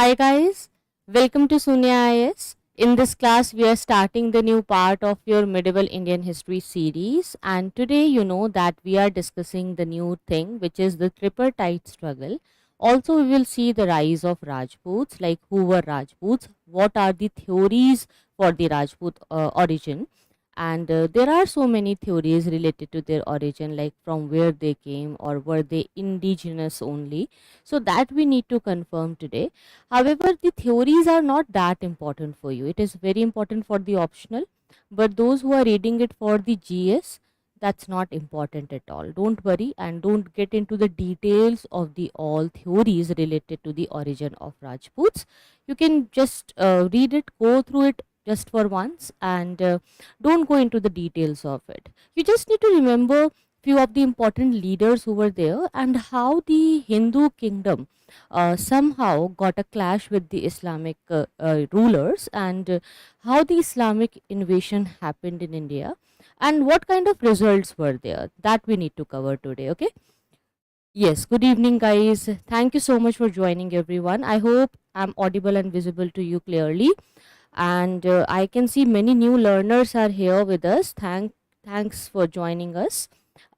Hi guys, welcome to Sunya IAS. In this class, we are starting the new part of your Medieval Indian History series, and today you know that we are discussing the new thing, which is the Tripartite Struggle. Also, we will see the rise of Rajputs, like who were Rajputs, what are the theories for the Rajput origin, and there are so many theories related to their origin, like from where they came or were they indigenous only. So that we need to confirm today. However, the theories are not that important for you. It is very important for the optional, but those who are reading it for the GS, that's not important at all. Don't worry and don't get into the details of the all theories related to the origin of Rajputs. You can just read it, go through it just for once, and don't go into the details of it. You just need to remember few of the important leaders who were there and how the Hindu kingdom somehow got a clash with the Islamic rulers, and how the Islamic invasion happened in India and what kind of results were there, that we need to cover today. Okay, yes, good evening guys, thank you so much for joining everyone. I hope I'm audible and visible to you clearly, and I can see many new learners are here with us. Thanks for joining us.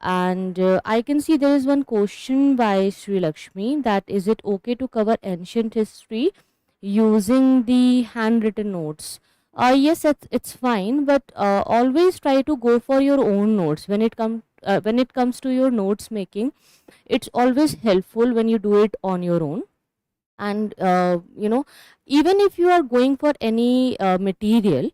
And I can see there is one question by Sri Lakshmi, that is it okay to cover ancient history using the handwritten notes? Yes, it's fine, but always try to go for your own notes when it comes to your notes making. It's always helpful when you do it on your own. And even if you are going for any material,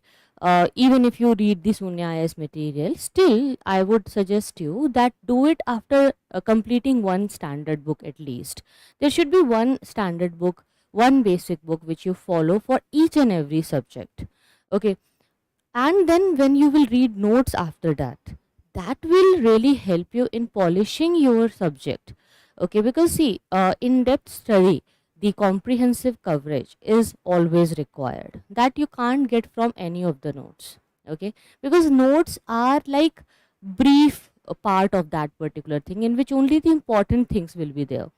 even if you read the Sunya IAS material, still I would suggest you that do it after completing one standard book at least. There should be one standard book, one basic book which you follow for each and every subject. Okay, and then when you will read notes after that, that will really help you in polishing your subject. Okay, because see, in-depth study, the comprehensive coverage is always required, that you can't get from any of the notes. Okay, because notes are like brief part of that particular thing in which only the important things will be there.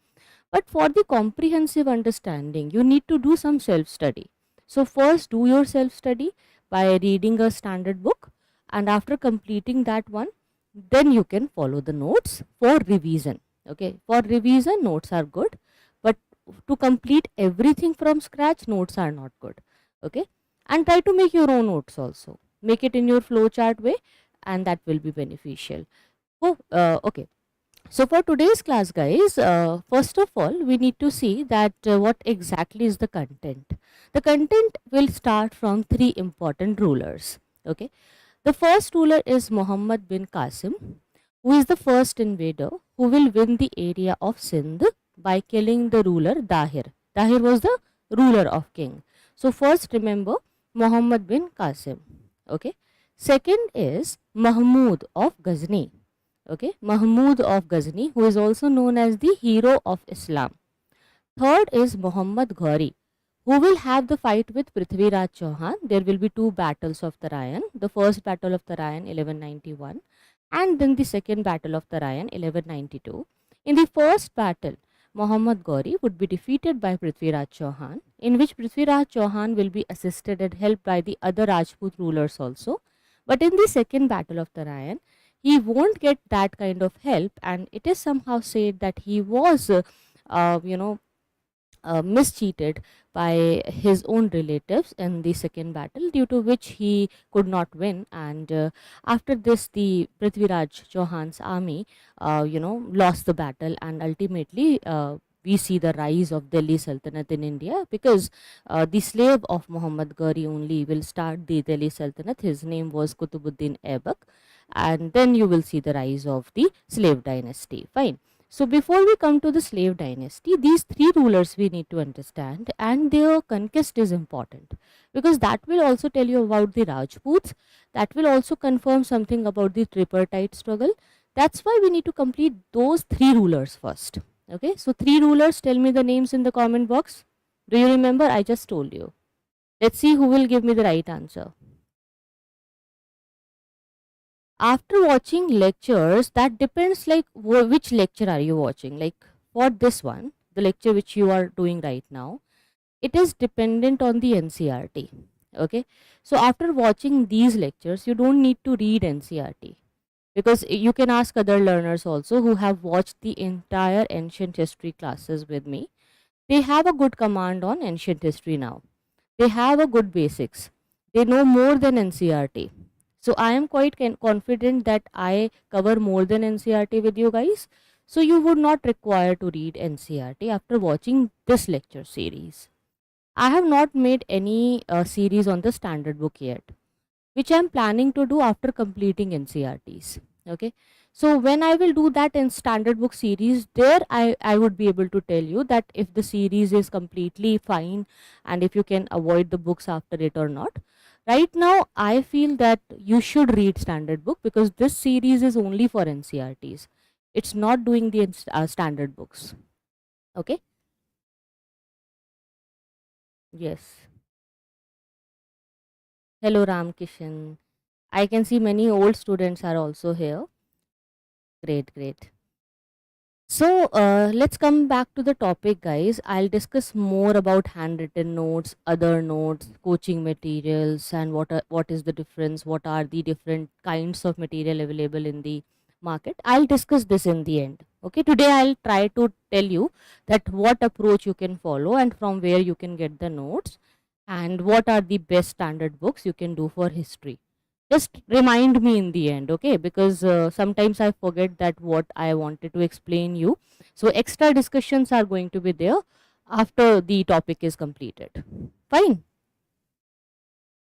But for the comprehensive understanding, you need to do some self study. So, first do your self study by reading a standard book, and after completing that one, then you can follow the notes for revision. Okay, for revision, notes are good, but to complete everything from scratch, notes are not good. Okay, and try to make your own notes also. Make it in your flowchart way, and that will be beneficial. Oh, okay. So for today's class guys, first of all we need to see that what exactly is the content. The content will start from three important rulers. Okay, the first ruler is Muhammad bin Qasim, who is the first invader who will win the area of Sindh by killing the ruler Dahir. Dahir was the ruler of king. So first remember Muhammad bin Qasim. Okay, second is Mahmud of Ghazni. Okay, Mahmud of Ghazni, who is also known as the hero of Islam. Third is Muhammad Gori, who will have the fight with Prithviraj Chauhan. There will be two battles of Tarayan. The first battle of Tarayan 1191, and then the second battle of Tarayan 1192. In the first battle, Muhammad Gori would be defeated by Prithviraj Chauhan, in which Prithviraj Chauhan will be assisted and helped by the other Rajput rulers also. But in the second battle of Tarayan, he won't get that kind of help, and it is somehow said that he was, uh, you know, mischeated by his own relatives in the second battle, due to which he could not win. And after this, the Prithviraj Chauhan's army, lost the battle, and ultimately. We see the rise of Delhi Sultanate in India, because the slave of Muhammad Ghauri only will start the Delhi Sultanate. His name was Kutubuddin Aibak, and then you will see the rise of the slave dynasty. Fine. So before we come to the slave dynasty, these three rulers we need to understand, and their conquest is important, because that will also tell you about the Rajputs. That will also confirm something about the tripartite struggle. That's why we need to complete those three rulers first. Okay, so three rulers, tell me the names in the comment box. Do you remember? I just told you. Let's see who will give me the right answer. After watching lectures, that depends, like which lecture are you watching. Like for this one, the lecture which you are doing right now, it is dependent on the NCERT. Okay, so after watching these lectures, you don't need to read NCERT, because you can ask other learners also who have watched the entire ancient history classes with me. They have a good command on ancient history now. They have a good basics. They know more than NCERT. So I am quite confident that I cover more than NCERT with you guys. So you would not require to read NCERT after watching this lecture series. I have not made any series on the standard book yet, which I am planning to do after completing NCERTs. Okay. So when I will do that in standard book series, there I would be able to tell you that if the series is completely fine and if you can avoid the books after it or not. Right now, I feel that you should read standard book because this series is only for NCERTs. It's not doing the standard books. Okay. Yes. Hello Ram Kishan. I can see many old students are also here. Great, great. So let's come back to the topic, guys. I'll discuss more about handwritten notes, other notes, coaching materials, and what is the difference, what are the different kinds of material available in the market. I'll discuss this in the end. Okay, today I'll try to tell you that what approach you can follow and from where you can get the notes, and what are the best standard books you can do for history. Just remind me in the end, okay, because sometimes I forget that what I wanted to explain you. So extra discussions are going to be there after the topic is completed. Fine.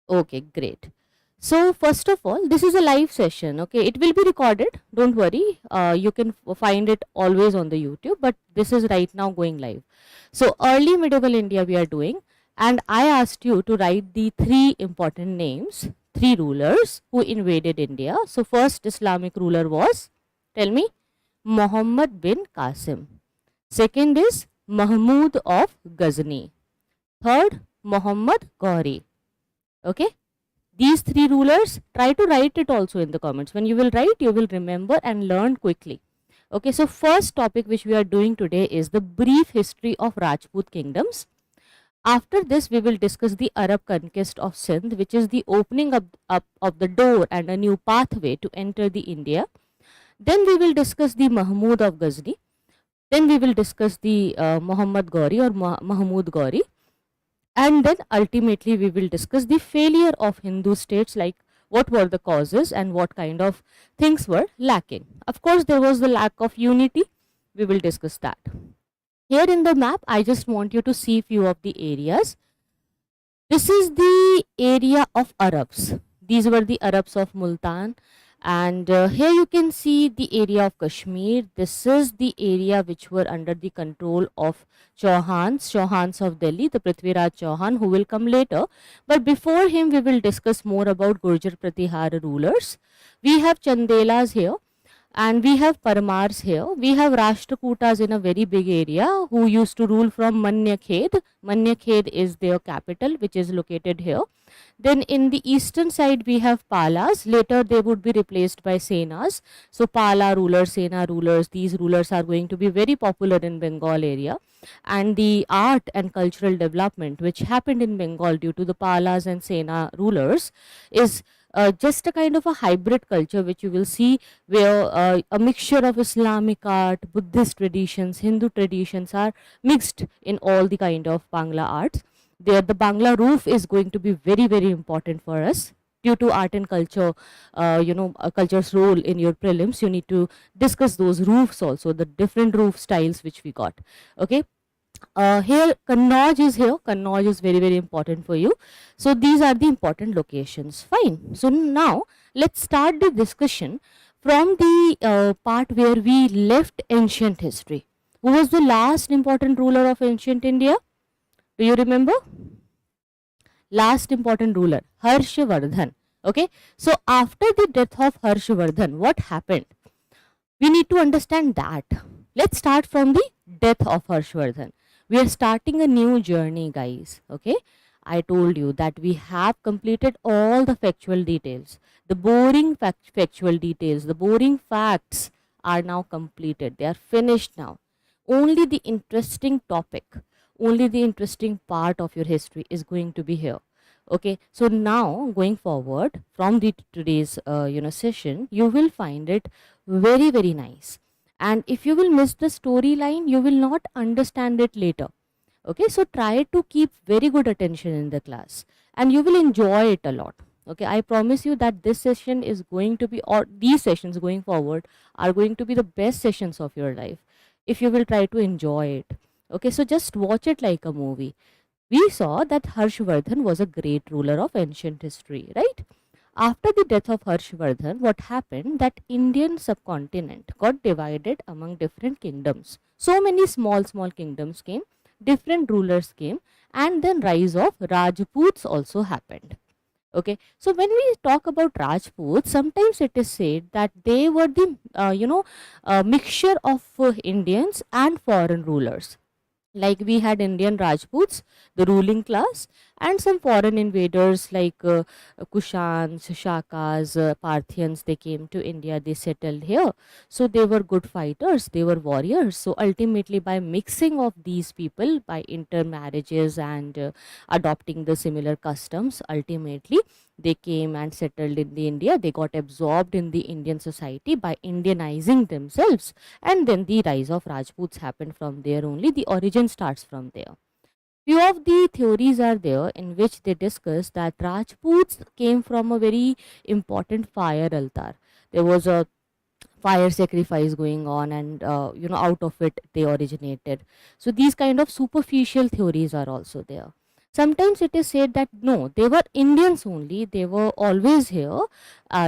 Okay, great. So first of all, this is a live session. Okay, it will be recorded, don't worry. You can find it always on the YouTube, but this is right now going live. So early medieval India we are doing, and I asked you to write the three important names, three rulers who invaded India. So first Islamic ruler was, tell me, Muhammad bin Kasim. Second is Mahmud of Ghazni. Third, Muhammad Gori. Okay, these three rulers, try to write it also in the comments. When you will write, you will remember and learn quickly. Okay, so first topic which we are doing today is the brief history of Rajput kingdoms. After this, we will discuss the Arab conquest of Sindh, which is the opening up of the door and a new pathway to enter the India. Then we will discuss the Mahmud of Ghazni. Then we will discuss the Muhammad Gori or Mahmud Gori. And then ultimately we will discuss the failure of Hindu states, like what were the causes and what kind of things were lacking. Of course, there was the lack of unity. We will discuss that. Here in the map, I just want you to see few of the areas. This is the area of Arabs. These were the Arabs of Multan. And here you can see the area of Kashmir. This is the area which were under the control of Chauhans of Delhi, the Prithviraj Chauhan, who will come later. But before him, we will discuss more about Gurjar Pratihar rulers. We have Chandelas here, and we have Parmars here. We have Rashtrakutas in a very big area who used to rule from Manyakhed. Manyakhed is their capital, which is located here. Then in the eastern side we have Palas. Later they would be replaced by Senas. So Pala rulers, Sena rulers, these rulers are going to be very popular in Bengal area. And the art and cultural development which happened in Bengal due to the Palas and Sena rulers is just a kind of a hybrid culture which you will see, where a mixture of Islamic art, Buddhist traditions, Hindu traditions are mixed in all the kind of Bangla arts. There the Bangla roof is going to be very, very important for us due to art and culture, culture's role in your prelims. You need to discuss those roofs also, the different roof styles which we got. Okay. Here Kannauj is here. Kannauj is very, very important for you. So these are the important locations. Fine. So now let's start the discussion from the part where we left ancient history. Who was the last important ruler of ancient India? Do you remember? Last important ruler, Harshvardhan. Okay. So after the death of Harshvardhan, what happened? We need to understand that. Let's start from the death of Harshvardhan. We are starting a new journey, guys. Okay. I told you that we have completed all the factual details. The boring factual details, the boring facts are now completed. They are finished now. Only the interesting topic, only the interesting part of your history is going to be here. Okay, so now going forward from the today's session, you will find it very very nice, and if you will miss the storyline, you will not understand it later. Okay, so try to keep very good attention in the class, and you will enjoy it a lot. Okay, I promise you that this session is going to be, or these sessions going forward are going to be the best sessions of your life if you will try to enjoy it. Okay, so just watch it like a movie. We saw that Harshvardhan was a great ruler of ancient history, right? After the death of Harshvardhan, what happened that Indian subcontinent got divided among different kingdoms. So many small kingdoms came, different rulers came, and then rise of Rajputs also happened. Okay, so when we talk about Rajputs, sometimes it is said that they were the mixture of Indians and foreign rulers. Like we had Indian Rajputs, the ruling class, and some foreign invaders like Kushans, Shakas, Parthians. They came to India, they settled here. So they were good fighters, they were warriors. So ultimately, by mixing of these people, by intermarriages and adopting the similar customs, ultimately they came and settled in the India. They got absorbed in the Indian society by Indianizing themselves, and then the rise of Rajputs happened from there only. The origin starts from there. Few of the theories are there in which they discuss that Rajputs came from a very important fire altar. There was a fire sacrifice going on, and out of it they originated. So these kind of superficial theories are also there. Sometimes it is said that no, they were Indians only, they were always here,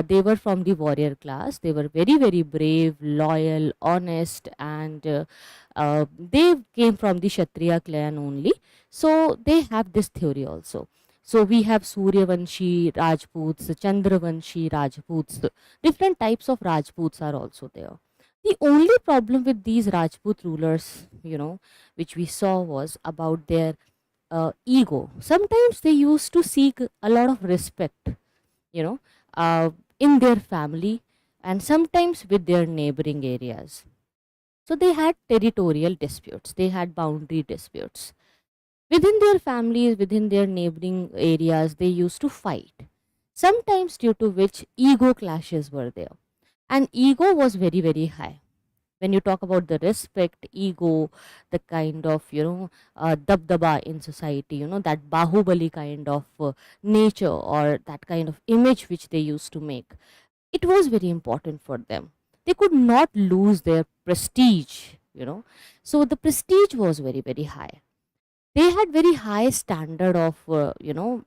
they were from the warrior class, they were very very brave, loyal, honest, and they came from the Kshatriya clan only. So they have this theory also. So we have Suryavanshi Rajputs, Chandravanshi Rajputs, different types of Rajputs are also there. The only problem with these Rajput rulers, which we saw was about their ego. Sometimes they used to seek a lot of respect, you know, uh, in their family and sometimes with their neighboring areas. So they had territorial disputes, they had boundary disputes. Within their families, within their neighboring areas, they used to fight, sometimes due to which ego clashes were there. And ego was very, very high. When you talk about the respect, ego, the kind of, dabdaba in society, that bahubali kind of nature or that kind of image which they used to make, it was very important for them. They could not lose their prestige. So the prestige was very, very high. They had very high standard of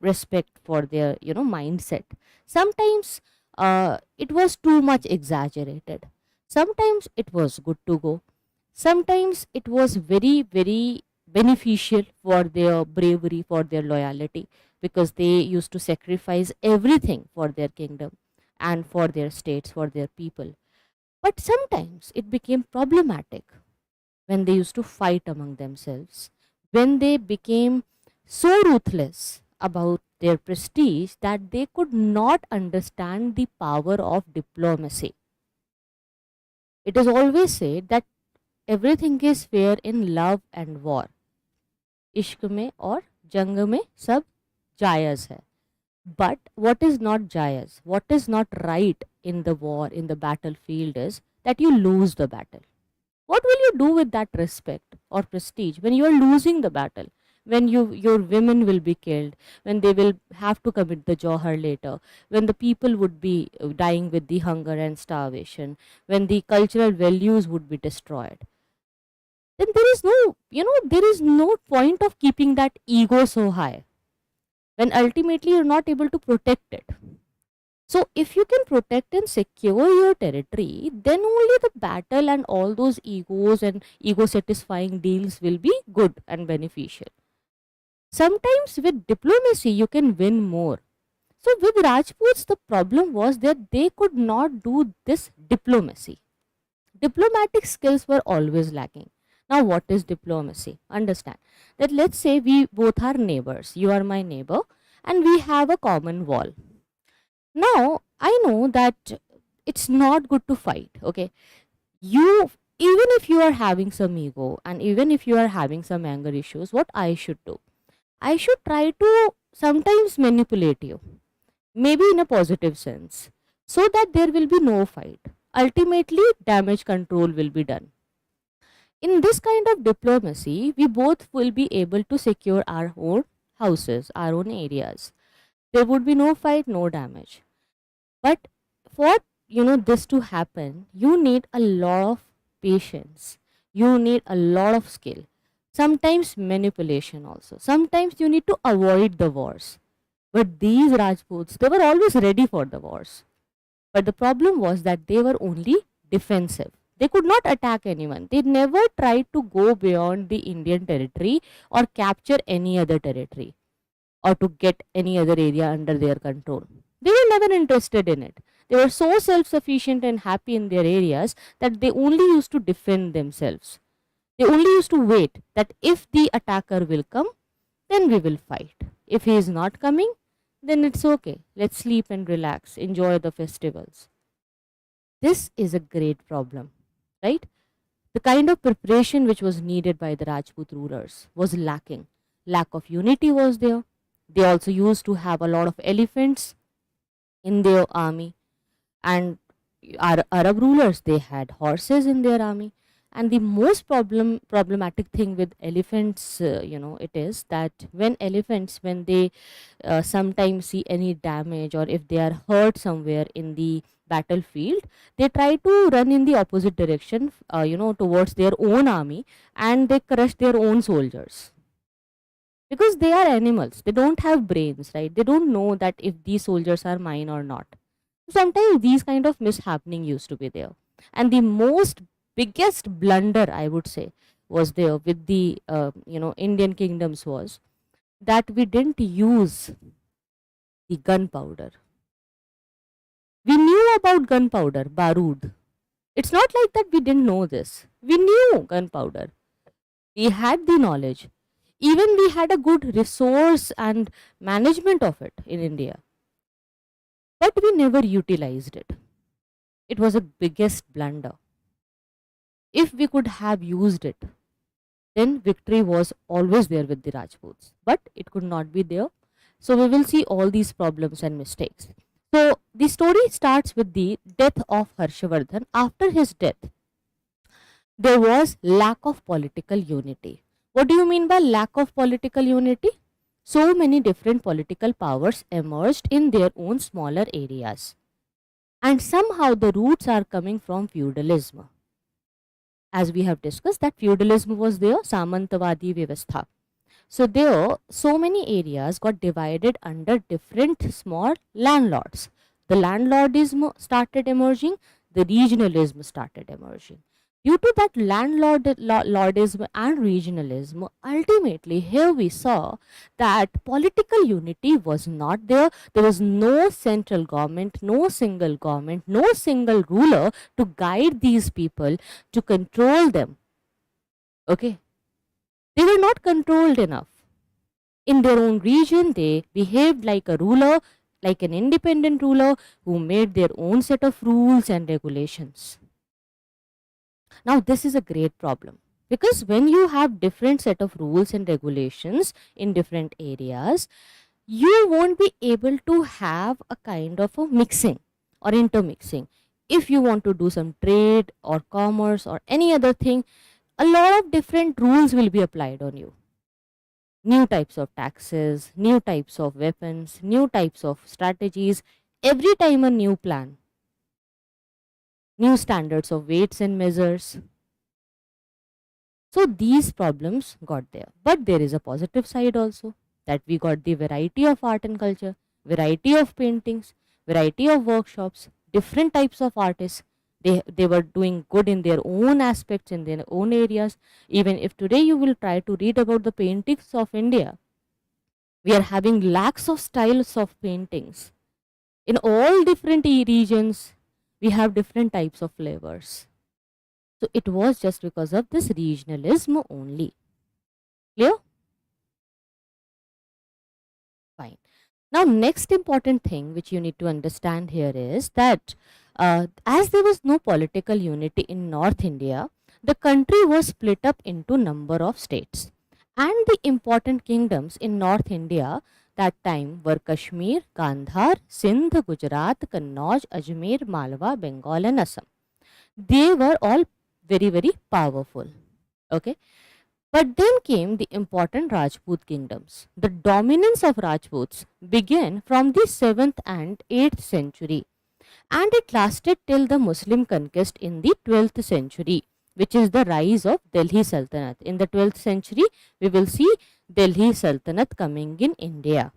respect for their mindset. Sometimes it was too much exaggerated, sometimes it was good to go, sometimes it was very very beneficial for their bravery, for their loyalty, because they used to sacrifice everything for their kingdom and for their states, for their people. But sometimes it became problematic when they used to fight among themselves, when they became so ruthless about their prestige that they could not understand the power of diplomacy. It is always said that everything is fair in love and war. इश्क में और जंग में सब जायज़ है. But what is not jayaz, what is not right in the war, in the battlefield is that you lose the battle. What will you do with that respect or prestige when you are losing the battle? When your women will be killed, when they will have to commit the johar later, when the people would be dying with the hunger and starvation, when the cultural values would be destroyed, then there is no point of keeping that ego so high when ultimately you're not able to protect it. So if you can protect and secure your territory, then only the battle and all those egos and ego satisfying deals will be good and beneficial. Sometimes with diplomacy, you can win more. So with Rajputs, the problem was that they could not do this diplomacy. Diplomatic skills were always lacking. Now, what is diplomacy? Understand that let's say we both are neighbors. You are my neighbor, and we have a common wall. Now, I know that it's not good to fight. Okay, you even if you are having some ego and even if you are having some anger issues, what I should do? I should try to sometimes manipulate you, maybe in a positive sense, so that there will be no fight. Ultimately, damage control will be done. In this kind of diplomacy, we both will be able to secure our own houses, our own areas. There would be no fight, no damage. But for this to happen, you need a lot of patience. You need a lot of skill. Sometimes manipulation also. Sometimes you need to avoid the wars. But these Rajputs, they were always ready for the wars. But the problem was that they were only defensive. They could not attack anyone. They never tried to go beyond the Indian territory or capture any other territory or to get any other area under their control. They were never interested in it. They were so self sufficient and happy in their areas that they only used to defend themselves. They only used to wait that if the attacker will come, then we will fight. If he is not coming, then it's okay. Let's sleep and relax, enjoy the festivals. This is a great problem, right? The kind of preparation which was needed by the Rajput rulers was lacking. Lack of unity was there. They also used to have a lot of elephants in their army, and Arab rulers, they had horses in their army. And the most problematic thing with elephants, it is that when elephants, when they sometimes see any damage or if they are hurt somewhere in the battlefield, they try to run in the opposite direction, towards their own army, and they crush their own soldiers because they are animals. They don't have brains, right? They don't know that if these soldiers are mine or not. Sometimes these kind of mishappening used to be there. And the most biggest blunder, I would say, was there with the Indian kingdoms was that we didn't use the gunpowder. We knew about gunpowder, barood. It's not like that we didn't know this. We knew gunpowder. We had the knowledge. Even we had a good resource and management of it in India. But we never utilized it. It was a biggest blunder. If we could have used it, then victory was always there with the Rajputs. But it could not be there. So we will see all these problems and mistakes. So the story starts with the death of Harshavardhan. After his death, there was lack of political unity. What do you mean by lack of political unity? So many different political powers emerged in their own smaller areas. And somehow the roots are coming from feudalism. As we have discussed, that feudalism was there, Samantavadi Vyavastha. So there, so many areas got divided under different small landlords. The landlordism started emerging, the regionalism started emerging. Due to that landlordism and regionalism, ultimately here we saw that political unity was not there. There was no central government, no single ruler to guide these people, to control them. Okay. They were not controlled enough. In their own region, they behaved like a ruler, like an independent ruler who made their own set of rules and regulations. Now, this is a great problem because when you have different set of rules and regulations in different areas, you won't be able to have a kind of a mixing or intermixing. If you want to do some trade or commerce or any other thing, a lot of different rules will be applied on you. New types of taxes, new types of weapons, new types of strategies, every time a new plan, new standards of weights and measures. So these problems got there. But there is a positive side also, that we got the variety of art and culture, variety of paintings, variety of workshops, different types of artists. They were doing good in their own aspects, in their own areas. Even if today you will try to read about the paintings of India, we are having lakhs of styles of paintings. In all different regions, we have different types of flavors. So it was just because of this regionalism only. Clear? Fine. Now, next important thing which you need to understand here is that as there was no political unity in North India, the country was split up into number of states, and the important kingdoms in North India that time were Kashmir, Gandhar, Sindh, Gujarat, Kannauj, Ajmer, Malwa, Bengal and Assam. They were all very, very powerful. Okay. But then came the important Rajput kingdoms. The dominance of Rajputs began from the 7th and 8th century, and it lasted till the Muslim conquest in the 12th century, which is the rise of Delhi Sultanate. In the 12th century, we will see Delhi Sultanate coming in India.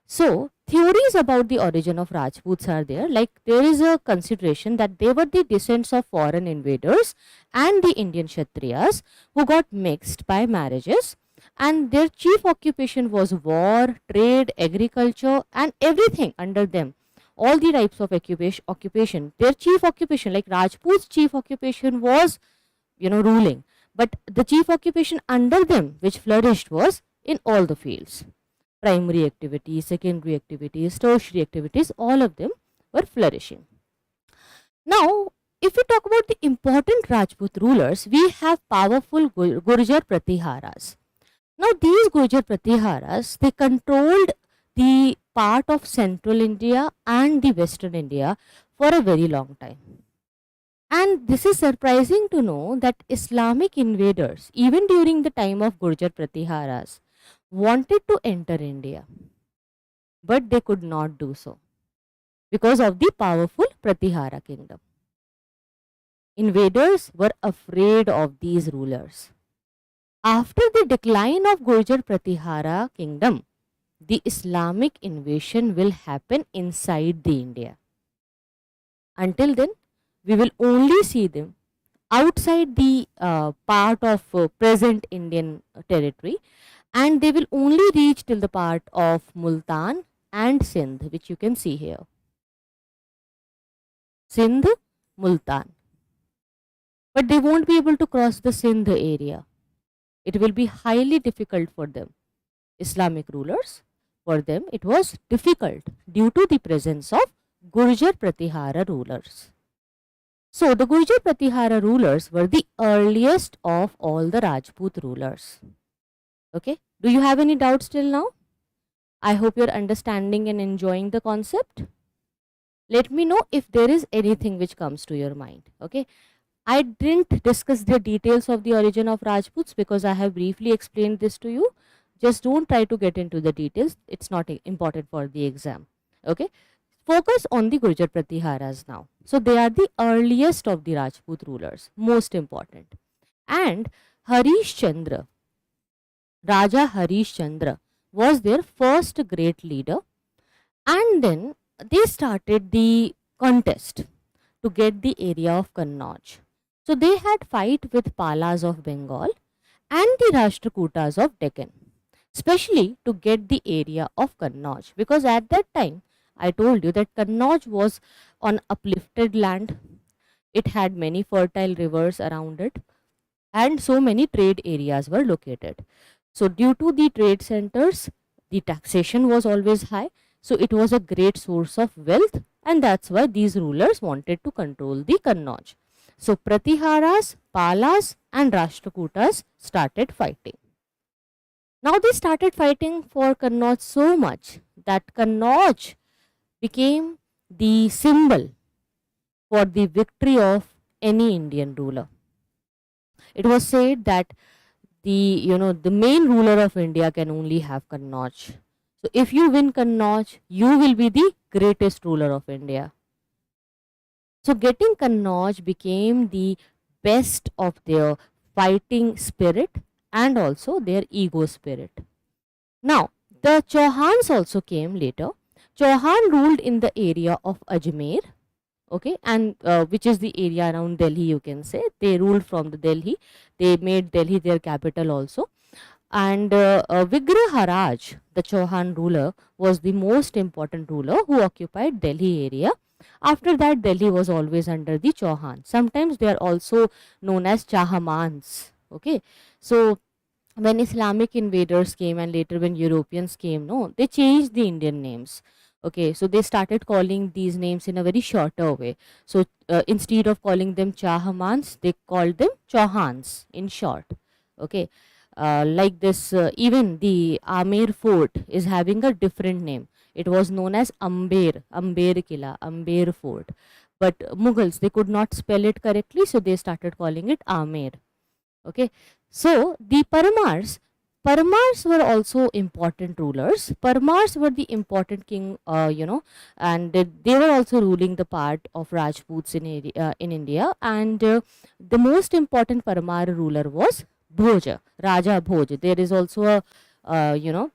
So, theories about the origin of Rajputs are there. Like, there is a consideration that they were the descendants of foreign invaders and the Indian Kshatriyas who got mixed by marriages, and their chief occupation was war, trade, agriculture, and everything under them. All the types of occupation. Their chief occupation, like Rajput's chief occupation was, ruling. But the chief occupation under them, which flourished, was in all the fields. Primary activities, secondary activities, tertiary activities, all of them were flourishing. Now, if we talk about the important Rajput rulers, we have powerful Gurjar Pratiharas. Now, these Gurjar Pratiharas, they controlled the part of central India and the western India for a very long time. And this is surprising to know that Islamic invaders, even during the time of Gurjar Pratiharas, wanted to enter India, but they could not do so because of the powerful Pratihara kingdom. Invaders were afraid of these rulers. After the decline of Gurjar Pratihara kingdom, the Islamic invasion will happen inside the India. Until then, we will only see them outside the part of present Indian territory, and they will only reach till the part of Multan and Sindh, which you can see here. Sindh, Multan. But they won't be able to cross the Sindh area. It will be highly difficult for them. Islamic rulers, for them it was difficult due to the presence of Gurjar Pratihara rulers. So the Gurjar Pratihara rulers were the earliest of all the Rajput rulers. Okay, do you have any doubts till now? I hope you're understanding and enjoying the concept. Let me know if there is anything which comes to your mind. Okay, I didn't discuss the details of the origin of Rajputs because I have briefly explained this to you. Just don't try to get into the details. It's not important for the exam. Okay, focus on the Gurjar Pratiharas now. So they are the earliest of the Rajput rulers, most important. And Harish Chandra, Raja Harish Chandra, was their first great leader, and then they started the contest to get the area of Kannauj. So they had fight with Palas of Bengal and the Rashtrakutas of Deccan, especially to get the area of Kannauj, because at that time I told you that Kannauj was on uplifted land. It had many fertile rivers around it, and so many trade areas were located. So due to the trade centers, the taxation was always high. So it was a great source of wealth, and that's why these rulers wanted to control the Kannauj. So Pratiharas, Palas and Rashtrakutas started fighting. Now they started fighting for Kannauj so much that Kannauj became the symbol for the victory of any Indian ruler. It was said that the main ruler of India can only have Kannauj. So if you win Kannauj, you will be the greatest ruler of India. So getting Kannauj became the best of their fighting spirit and also their ego spirit. Now, the Chauhans also came later. Chauhan ruled in the area of Ajmer, okay, and which is the area around Delhi, you can say. They ruled from the Delhi. They made Delhi their capital also. And Vigraharaj, the Chauhan ruler, was the most important ruler who occupied Delhi area. After that, Delhi was always under the Chauhan. Sometimes they are also known as Chahamans. Okay, so when Islamic invaders came and later when Europeans came, no, they changed the Indian names. Okay, so they started calling these names in a very shorter way. So instead of calling them Chahamans, they called them Chauhans in short. Okay, like this, even the Amer fort is having a different name. It was known as Amber Kila, Amber fort. But Mughals, they could not spell it correctly, so they started calling it Amer. Okay, so the Parmars were also important rulers. Parmars were the important king, and they were also ruling the part of Rajputs in India. And the most important Parmar ruler was Bhoj, Raja Bhoj. There is also a,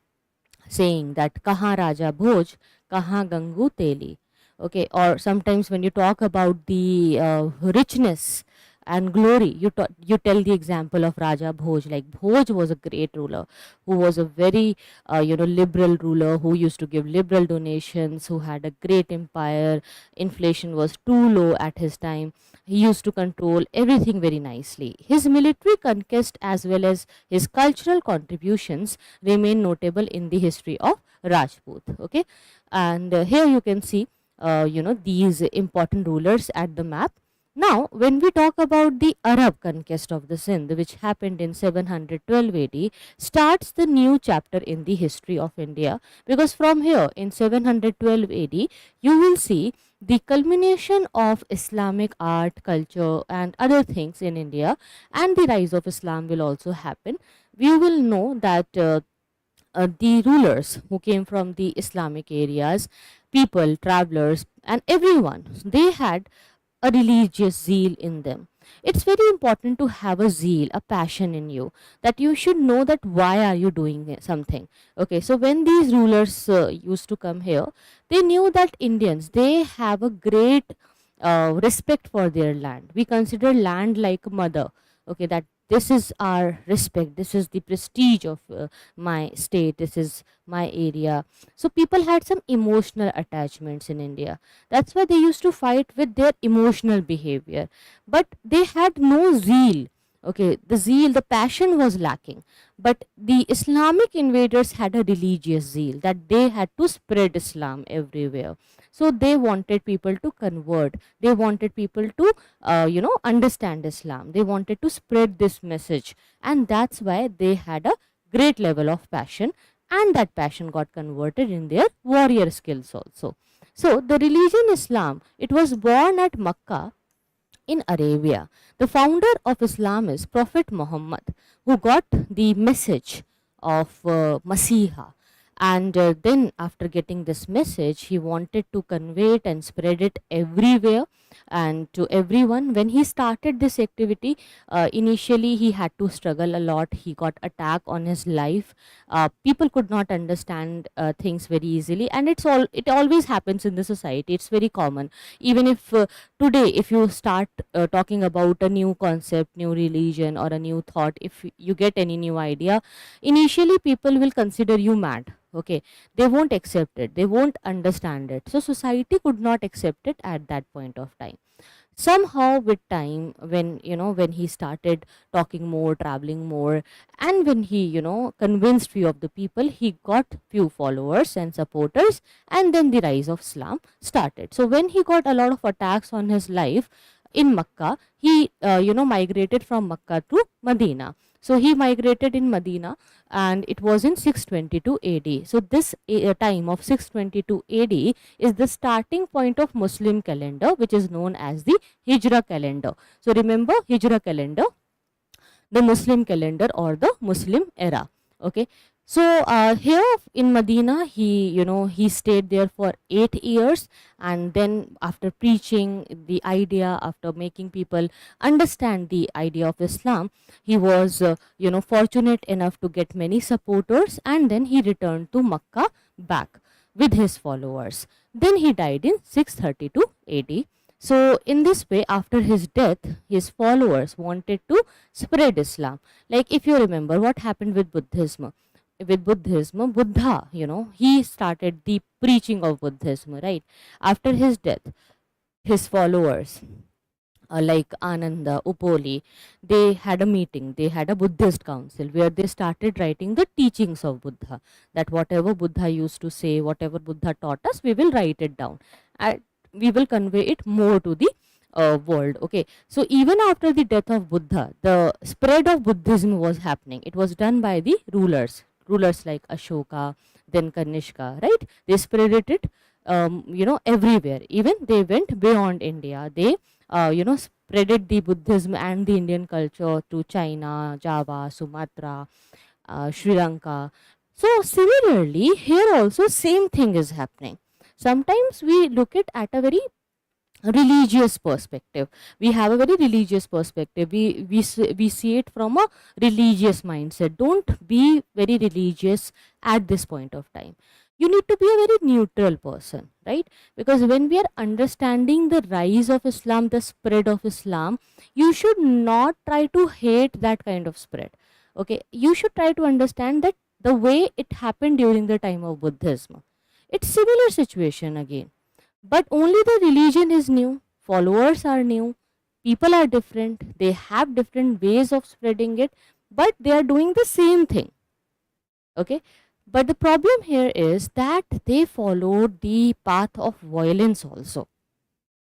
saying that Kaha Raja Bhoj, Kaha Gangu Teli. Okay, or sometimes when you talk about the richness and glory, you tell the example of Raja Bhoj. Like Bhoj was a great ruler who was a very liberal ruler who used to give liberal donations, who had a great empire. Inflation was too low at his time. He used to control everything very nicely. His military conquest as well as his cultural contributions remain notable in the history of Rajput. Okay, and here you can see these important rulers at the map. Now, when we talk about the Arab conquest of the Sindh, which happened in 712 AD, starts the new chapter in the history of India, because from here in 712 AD, you will see the culmination of Islamic art, culture, and other things in India, and the rise of Islam will also happen. We will know that the rulers who came from the Islamic areas, people, travelers, and everyone, they had a religious zeal in them. It's very important to have a zeal, a passion in you, that you should know that why are you doing something. Okay, so when these rulers used to come here, they knew that Indians, they have a great respect for their land. We consider land like a mother. Okay, that this is our respect, this is the prestige of my state, this is my area. So people had some emotional attachments in India. That's why they used to fight with their emotional behavior, but they had no zeal. Okay, the zeal, the passion was lacking. But the Islamic invaders had a religious zeal, that they had to spread Islam everywhere. So they wanted people to convert, they wanted people to understand Islam, they wanted to spread this message, and that's why they had a great level of passion, and that passion got converted in their warrior skills also. So the religion Islam, it was born at Makkah in Arabia. The founder of Islam is Prophet Muhammad, who got the message of Masiha. And then, after getting this message, he wanted to convey it and spread it everywhere and to everyone. When he started this activity, initially he had to struggle a lot. He got attack on his life. People could not understand things very easily, and it always happens in the society. It's very common. Even if today, if you start talking about a new concept, new religion, or a new thought, if you get any new idea, initially people will consider you mad. Okay, they won't accept it, they won't understand it. So society could not accept it at that point of time. Somehow with time, when he started talking more, traveling more, and when he convinced few of the people, he got few followers and supporters, and then the rise of Islam started. So when he got a lot of attacks on his life in Makkah, he migrated from Makkah to Medina. So he migrated in Medina, and it was in 622 AD. So this time of 622 AD is the starting point of Muslim calendar, which is known as the Hijra calendar. So remember Hijra calendar, the Muslim calendar or the Muslim era. Okay. So here in Medina, he stayed there for 8 years, and then after preaching the idea, after making people understand the idea of Islam, he was fortunate enough to get many supporters, and then he returned to Makkah back with his followers. Then he died in 632 AD. So in this way, after his death, his followers wanted to spread Islam. Like if you remember what happened with Buddhism. With Buddhism, Buddha, he started the preaching of Buddhism, right? After his death, his followers, like Ananda, Upoli, they had a meeting, they had a Buddhist council where they started writing the teachings of Buddha, that whatever Buddha used to say, whatever Buddha taught us, we will write it down. And we will convey it more to the world. Okay, so even after the death of Buddha, the spread of Buddhism was happening. It was done by the rulers like Ashoka, then Kanishka, right? They spread it, everywhere. Even they went beyond India. They spreaded the Buddhism and the Indian culture to China, Java, Sumatra, Sri Lanka. So similarly, here also same thing is happening. Sometimes we look at a very religious perspective. We have a very religious perspective. We see it from a religious mindset. Don't be very religious at this point of time. You need to be a very neutral person, right? Because when we are understanding the rise of Islam, the spread of Islam, you should not try to hate that kind of spread. Okay, you should try to understand that the way it happened during the time of Buddhism, it's similar situation again, but only the religion is new, followers are new, people are different, they have different ways of spreading it, but they are doing the same thing. Okay, but the problem here is that they followed the path of violence also.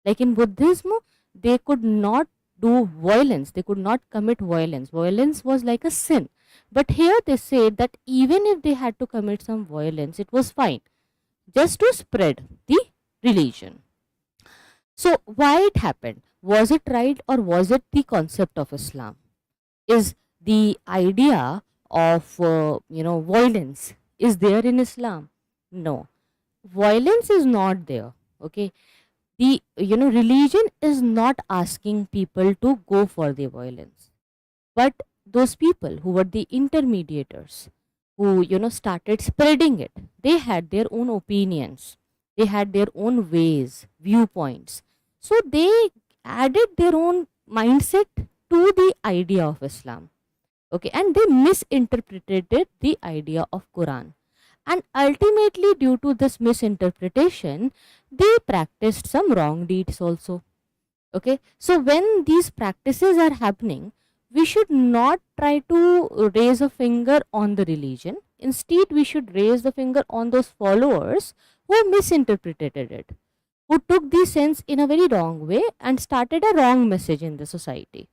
Like in Buddhism, they could not do violence, they could not commit violence. Violence was like a sin. But here they say that even if they had to commit some violence, it was fine, just to spread the religion. So why it happened? Was it right, or was it the concept of Islam? Is the idea of violence is there in Islam? No, violence is not there. Okay, the religion is not asking people to go for the violence, but those people who were the intermediators, who started spreading it, they had their own opinions, they had their own ways, viewpoints, so they added their own mindset to the idea of Islam. Okay, and they misinterpreted the idea of Quran, and ultimately due to this misinterpretation they practiced some wrong deeds also. Okay, so when these practices are happening, we should not try to raise a finger on the religion. Instead, we should raise the finger on those followers who misinterpreted it, who took the sense in a very wrong way and started a wrong message in the society.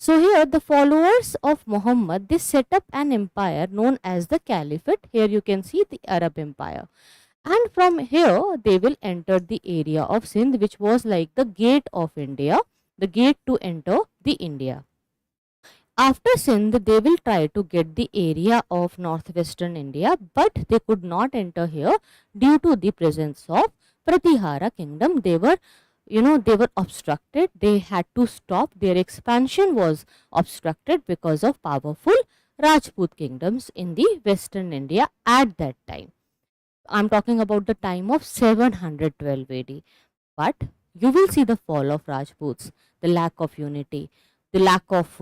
So here the followers of Muhammad, they set up an empire known as the Caliphate. Here you can see the Arab Empire. And from here they will enter the area of Sindh, which was like the gate of India, the gate to enter the India. After Sindh, they will try to get the area of northwestern India, but they could not enter here due to the presence of Pratihara kingdom. They were obstructed. They had to stop. Their expansion was obstructed because of powerful Rajput kingdoms in the western India at that time. I'm talking about the time of 712 AD. But you will see the fall of Rajputs, the lack of unity, the lack of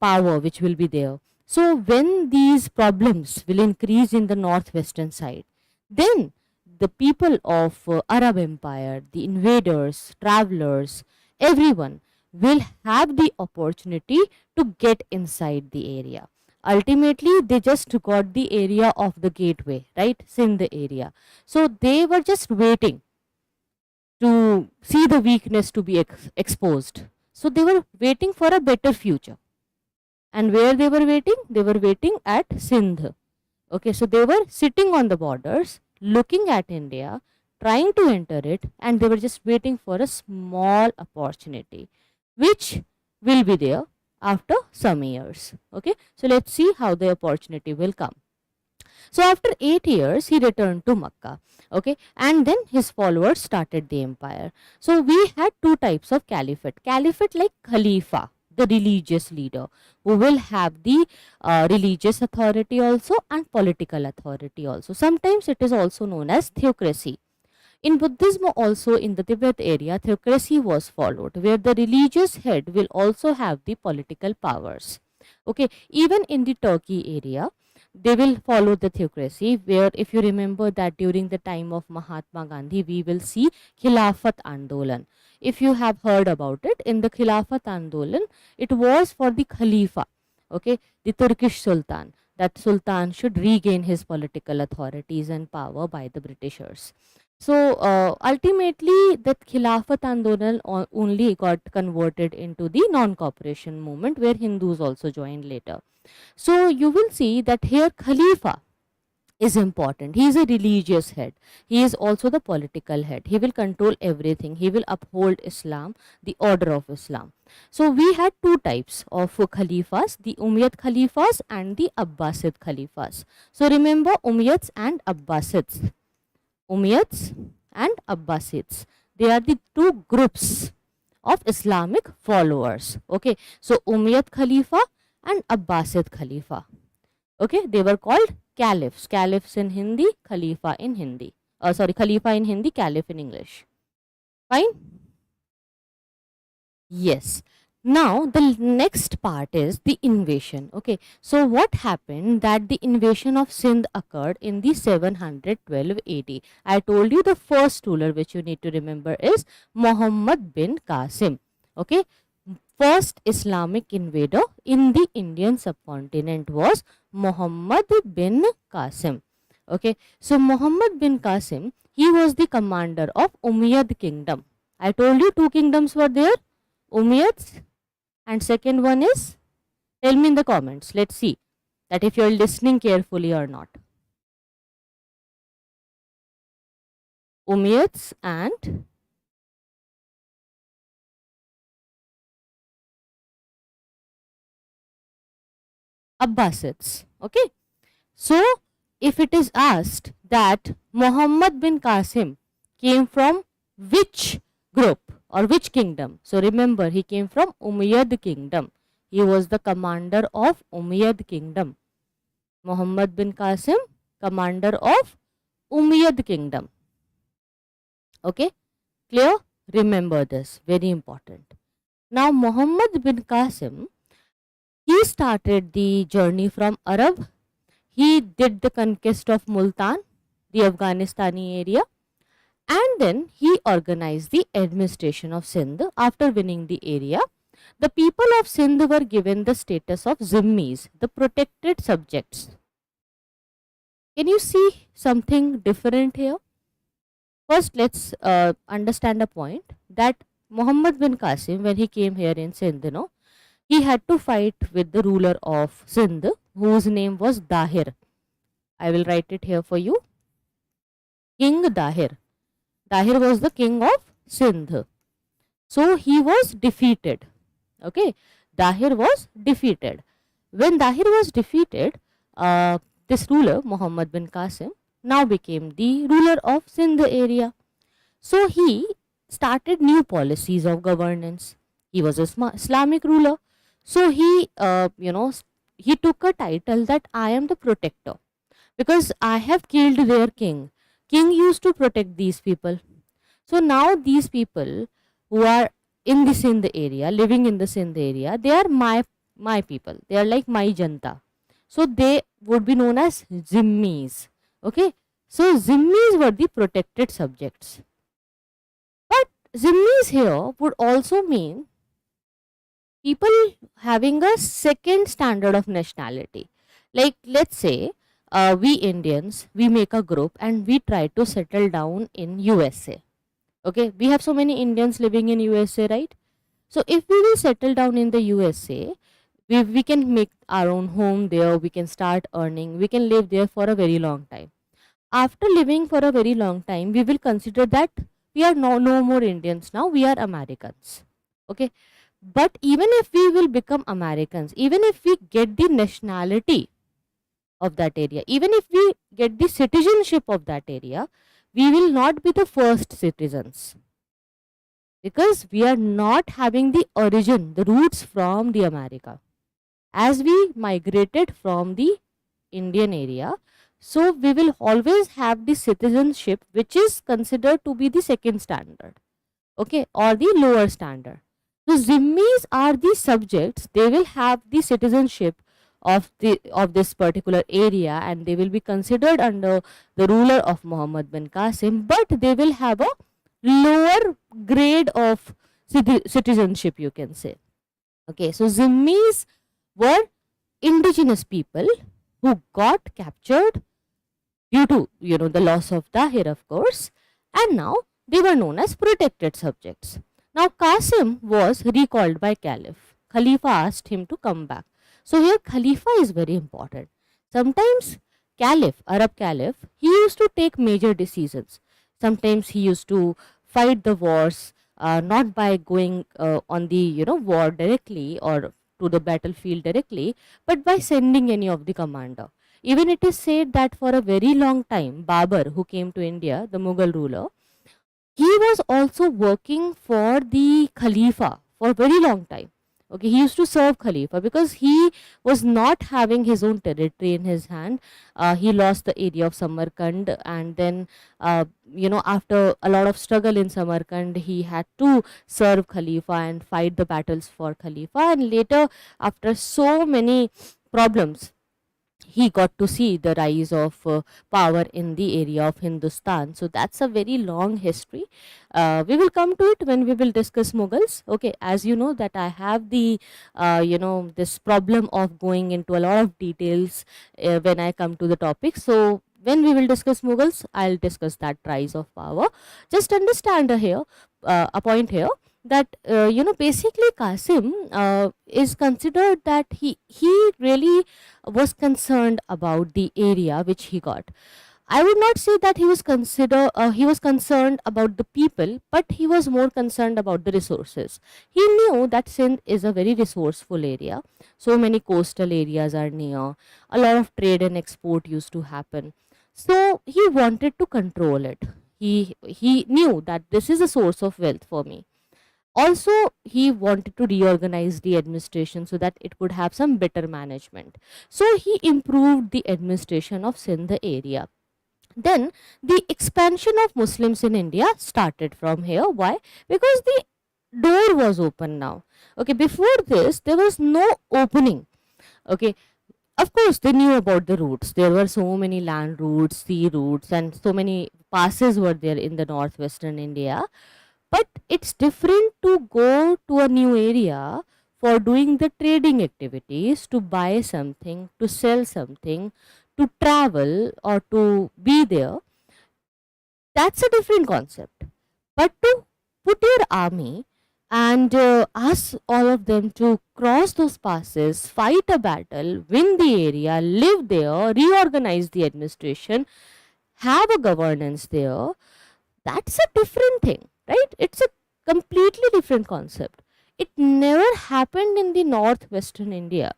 power which will be there. So when these problems will increase in the northwestern side, then the people of Arab Empire, the invaders, travelers, everyone will have the opportunity to get inside the area. Ultimately, they just got the area of the gateway, right? Sindh area. So they were just waiting to see the weakness to be exposed. So they were waiting for a better future. And where they were waiting? They were waiting at Sindh. Okay, so they were sitting on the borders, looking at India, trying to enter it, and they were just waiting for a small opportunity, which will be there after some years. Okay, so let's see how the opportunity will come. So after 8 years, he returned to Makkah. Okay, and then his followers started the empire. So we had two types of caliphate. Caliphate like Khalifa, the religious leader, who will have the religious authority also and political authority also. Sometimes it is also known as theocracy. In Buddhism also, in the Tibet area, theocracy was followed, where the religious head will also have the political powers. Okay, even in the Turkey area, they will follow the theocracy, where if you remember that during the time of Mahatma Gandhi, we will see Khilafat Andolan. If you have heard about it, in the Khilafat Andolan, it was for the Khalifa, okay, the Turkish Sultan, that Sultan should regain his political authorities and power by the Britishers. So ultimately, that Khilafat Andolan only got converted into the non-cooperation movement, where Hindus also joined later. So you will see that here Khalifa is important. He is a religious head. He is also the political head. He will control everything. He will uphold Islam, the order of Islam. So we had two types of Khalifas, the Umayyad Khalifas and the Abbasid Khalifas. So remember Umayyads and Abbasids. Umayyads and Abbasids. They are the two groups of Islamic followers. Okay, so Umayyad Khalifa and Abbasid Khalifa. Okay, they were called caliphs. Caliphs in Hindi, Khalifa in Hindi. Khalifa in Hindi, caliph in English. Fine? Yes. Now the next part is the invasion. Okay, so what happened, that the invasion of Sindh occurred in the 712 AD. I told you the first ruler which you need to remember is Muhammad bin Qasim. Okay, first Islamic invader in the Indian subcontinent was Muhammad bin Qasim. Okay, so Muhammad bin Qasim, he was the commander of Umayyad kingdom. I told you two kingdoms were there, Umayyads, and second one is, tell me in the comments, let's see that if you are listening carefully or not. Umayyads and Abbasids. Okay, so if it is asked that Muhammad bin Qasim came from which group or which kingdom, so remember he came from Umayyad kingdom. He was the commander of Umayyad kingdom. Muhammad bin Qasim, commander of Umayyad kingdom. Okay, clear? Remember this, very important. Now Muhammad bin Qasim, he started the journey from Arab. He did the conquest of Multan, the Afghanistani area, and then he organized the administration of Sindh. After winning the area, the people of Sindh were given the status of Zimmis, the protected subjects. Can you see something different here? First, let's understand a point that Muhammad bin Qasim, when he came here in Sindh, he had to fight with the ruler of Sindh, whose name was Dahir. I will write it here for you. King Dahir. Dahir was the king of Sindh. So he was defeated. Okay, Dahir was defeated. When Dahir was defeated, this ruler, Muhammad bin Qasim, now became the ruler of Sindh area. So he started new policies of governance. He was an Islamic ruler. So he took a title that I am the protector, because I have killed their king. King used to protect these people. So now these people who are in the Sindh area, living in the Sindh area, they are my people. They are like my janta. So they would be known as Zimmis. Okay. So Zimmis were the protected subjects. But Zimmis here would also mean people having a second standard of nationality. Like let's say we Indians, we make a group and we try to settle down in USA. Okay, we have so many Indians living in USA, right? So if we will settle down in the USA, we can make our own home there, we can start earning, we can live there for a very long time. After living for a very long time, we will consider that we are no more Indians now, we are Americans. Okay, but even if we will become Americans, even if we get the nationality of that area, even if we get the citizenship of that area, we will not be the first citizens, because we are not having the origin, the roots from the America. As we migrated from the Indian area, so we will always have the citizenship which is considered to be the second standard, okay, or the lower standard. So Zimmis are the subjects, they will have the citizenship of this particular area, and they will be considered under the ruler of Muhammad bin Qasim, but they will have a lower grade of citizenship, you can say. Okay, so Zimmis were indigenous people who got captured due to the loss of Tahir, of course, and now they were known as protected subjects. Now Qasim was recalled by Caliph. Khalifa asked him to come back. So here Khalifa is very important. Sometimes Caliph, Arab Caliph, he used to take major decisions. Sometimes he used to fight the wars, not by going on the war directly or to the battlefield directly, but by sending any of the commander. Even it is said that for a very long time, Babur, who came to India, the Mughal ruler, he was also working for the Khalifa for a very long time. Okay, he used to serve Khalifa because he was not having his own territory in his hand. He lost the area of Samarkand, and then, after a lot of struggle in Samarkand, he had to serve Khalifa and fight the battles for Khalifa. And later, after so many problems, he got to see the rise of power in the area of Hindustan. So that's a very long history. We will come to it when we will discuss Mughals. Okay, as you know that I have the this problem of going into a lot of details when I come to the topic. So when we will discuss Mughals, I'll discuss that rise of power. Just understand here a point here, that basically Qasim is considered that he really was concerned about the area which he got. I would not say that he was concerned about the people, but he was more concerned about the resources. He knew that Sindh is a very resourceful area. So many coastal areas are near. A lot of trade and export used to happen. So he wanted to control it. He knew that this is a source of wealth for me. Also, he wanted to reorganize the administration so that it could have some better management. So he improved the administration of Sindh area. Then the expansion of Muslims in India started from here. Why? Because the door was open now. Okay, before this there was no opening. Okay, of course they knew about the routes. There were so many land routes, sea routes, and so many passes were there in the northwestern India. But it's different to go to a new area for doing the trading activities, to buy something, to sell something, to travel or to be there. That's a different concept. But to put your army and ask all of them to cross those passes, fight a battle, win the area, live there, reorganize the administration, have a governance there, that's a different thing, right? It's a completely different concept. It never happened in the northwestern India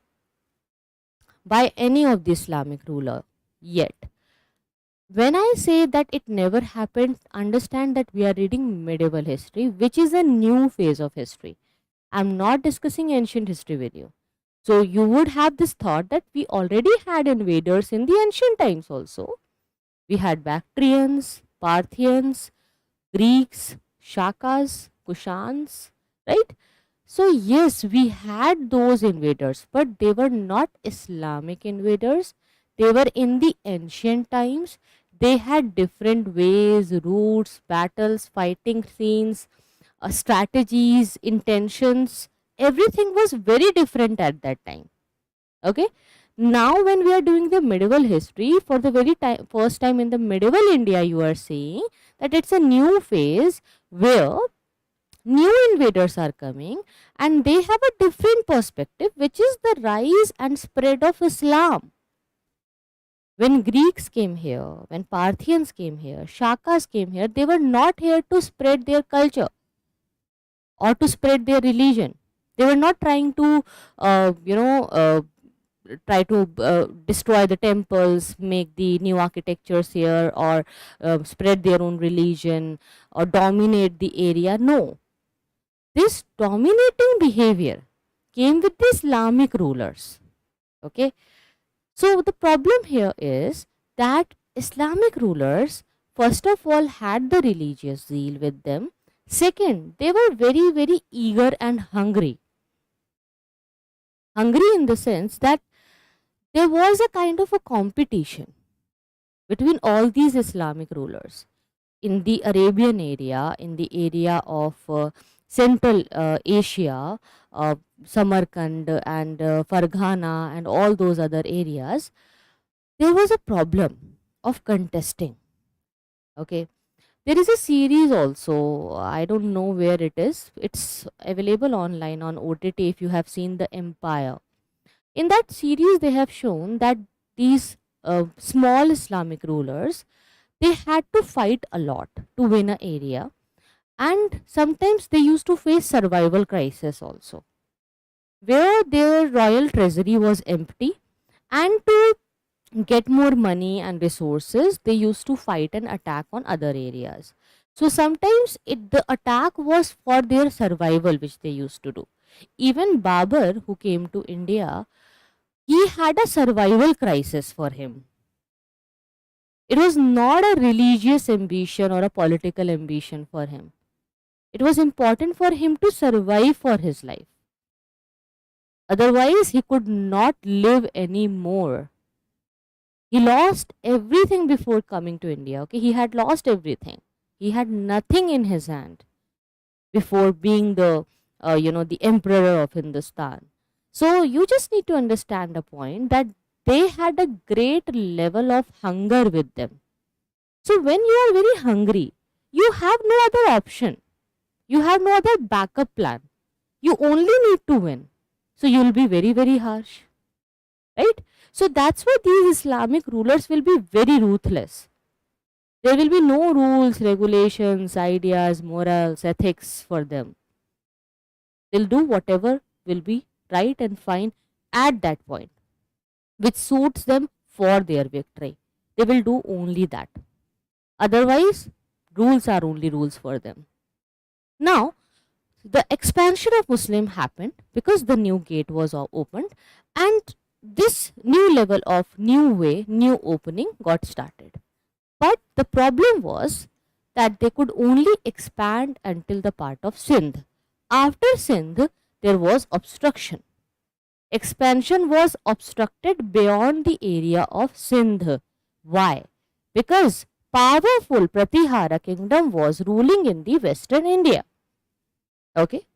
by any of the Islamic ruler yet. When I say that it never happened, understand that we are reading medieval history, which is a new phase of history. I'm not discussing ancient history with you. So you would have this thought that we already had invaders in the ancient times also. We had Bactrians, Parthians, Greeks, Shakas, Kushans, right? So yes, we had those invaders, but they were not Islamic invaders. They were in the ancient times. They had different ways, routes, battles, fighting scenes, strategies, intentions. Everything was very different at that time. Okay. Now, when we are doing the medieval history, for the very first time in the medieval India, you are seeing that it's a new phase where new invaders are coming and they have a different perspective, which is the rise and spread of Islam. When Greeks came here, when Parthians came here, Shakas came here, they were not here to spread their culture or to spread their religion. They were not trying to, try to destroy the temples, make the new architectures here, or spread their own religion or dominate the area. No. This dominating behavior came with the Islamic rulers. Okay. So the problem here is that Islamic rulers, first of all, had the religious zeal with them. Second, they were very, very eager and hungry. Hungry in the sense that there was a kind of a competition between all these Islamic rulers in the Arabian area, in the area of Central Asia, uh, Samarkand and Farghana and all those other areas. There was a problem of contesting. Okay, there is a series also. I don't know where it is. It's available online on OTT if you have seen The Empire. In that series, they have shown that these small Islamic rulers, they had to fight a lot to win an area, and sometimes they used to face survival crisis also, where their royal treasury was empty, and to get more money and resources, they used to fight and attack on other areas. So sometimes the attack was for their survival, which they used to do. Even Babur, who came to India, he had a survival crisis for him. It was not a religious ambition or a political ambition for him. It was important for him to survive for his life. Otherwise, he could not live anymore. He lost everything before coming to India. Okay, he had lost everything. He had nothing in his hand before being the emperor of Hindustan. So you just need to understand the point that they had a great level of hunger with them. So when you are very hungry, you have no other option. You have no other backup plan. You only need to win. So you will be very, very harsh. Right? So that's why these Islamic rulers will be very ruthless. There will be no rules, regulations, ideas, morals, ethics for them. They'll do whatever will be right and fine at that point, which suits them for their victory. They will do only that. Otherwise, rules are only rules for them. Now, the expansion of Muslim happened because the new gate was opened, and this new level of new way, new opening got started. But the problem was that they could only expand until the part of Sindh. After Sindh, there was obstruction. Expansion was obstructed beyond the area of Sindh. Why? Because powerful Pratihara kingdom was ruling in the western India. Okay.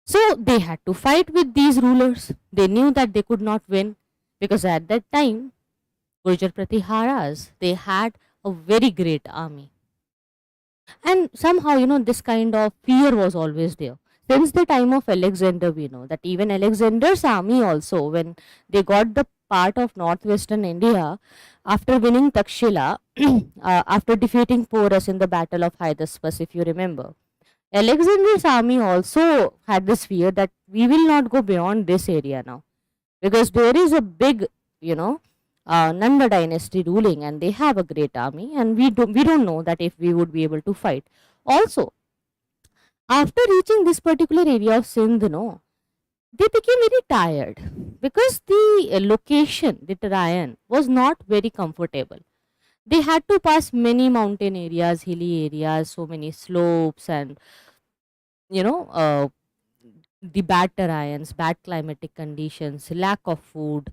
So they had to fight with these rulers. They knew that they could not win because at that time, Gurjar Pratiharas, they had a very great army. And somehow, this kind of fear was always there. Since the time of Alexander, we know that even Alexander's army also, when they got the part of northwestern India, after winning Takshila, after defeating Porus in the Battle of Hydaspes, if you remember, Alexander's army also had this fear that we will not go beyond this area now, because there is a big, Nanda dynasty ruling, and they have a great army, and we don't know that if we would be able to fight. Also, after reaching this particular area of Sindh, no, they became very tired because the location, the terrain, was not very comfortable. They had to pass many mountain areas, hilly areas, so many slopes, and you know, uh, the bad terrains, bad climatic conditions, lack of food,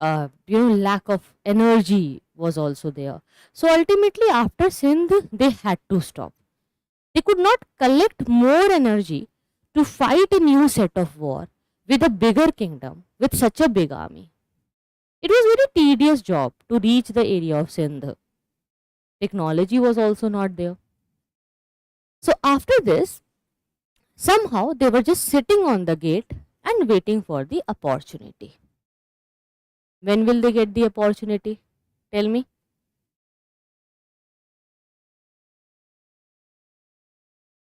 lack of energy was also there. So ultimately, after Sindh, they had to stop. They could not collect more energy to fight a new set of war with a bigger kingdom with such a big army. It was a very tedious job to reach the area of Sindh. Technology was also not there. So after this, somehow they were just sitting on the gate and waiting for the opportunity. When will they get the opportunity? Tell me.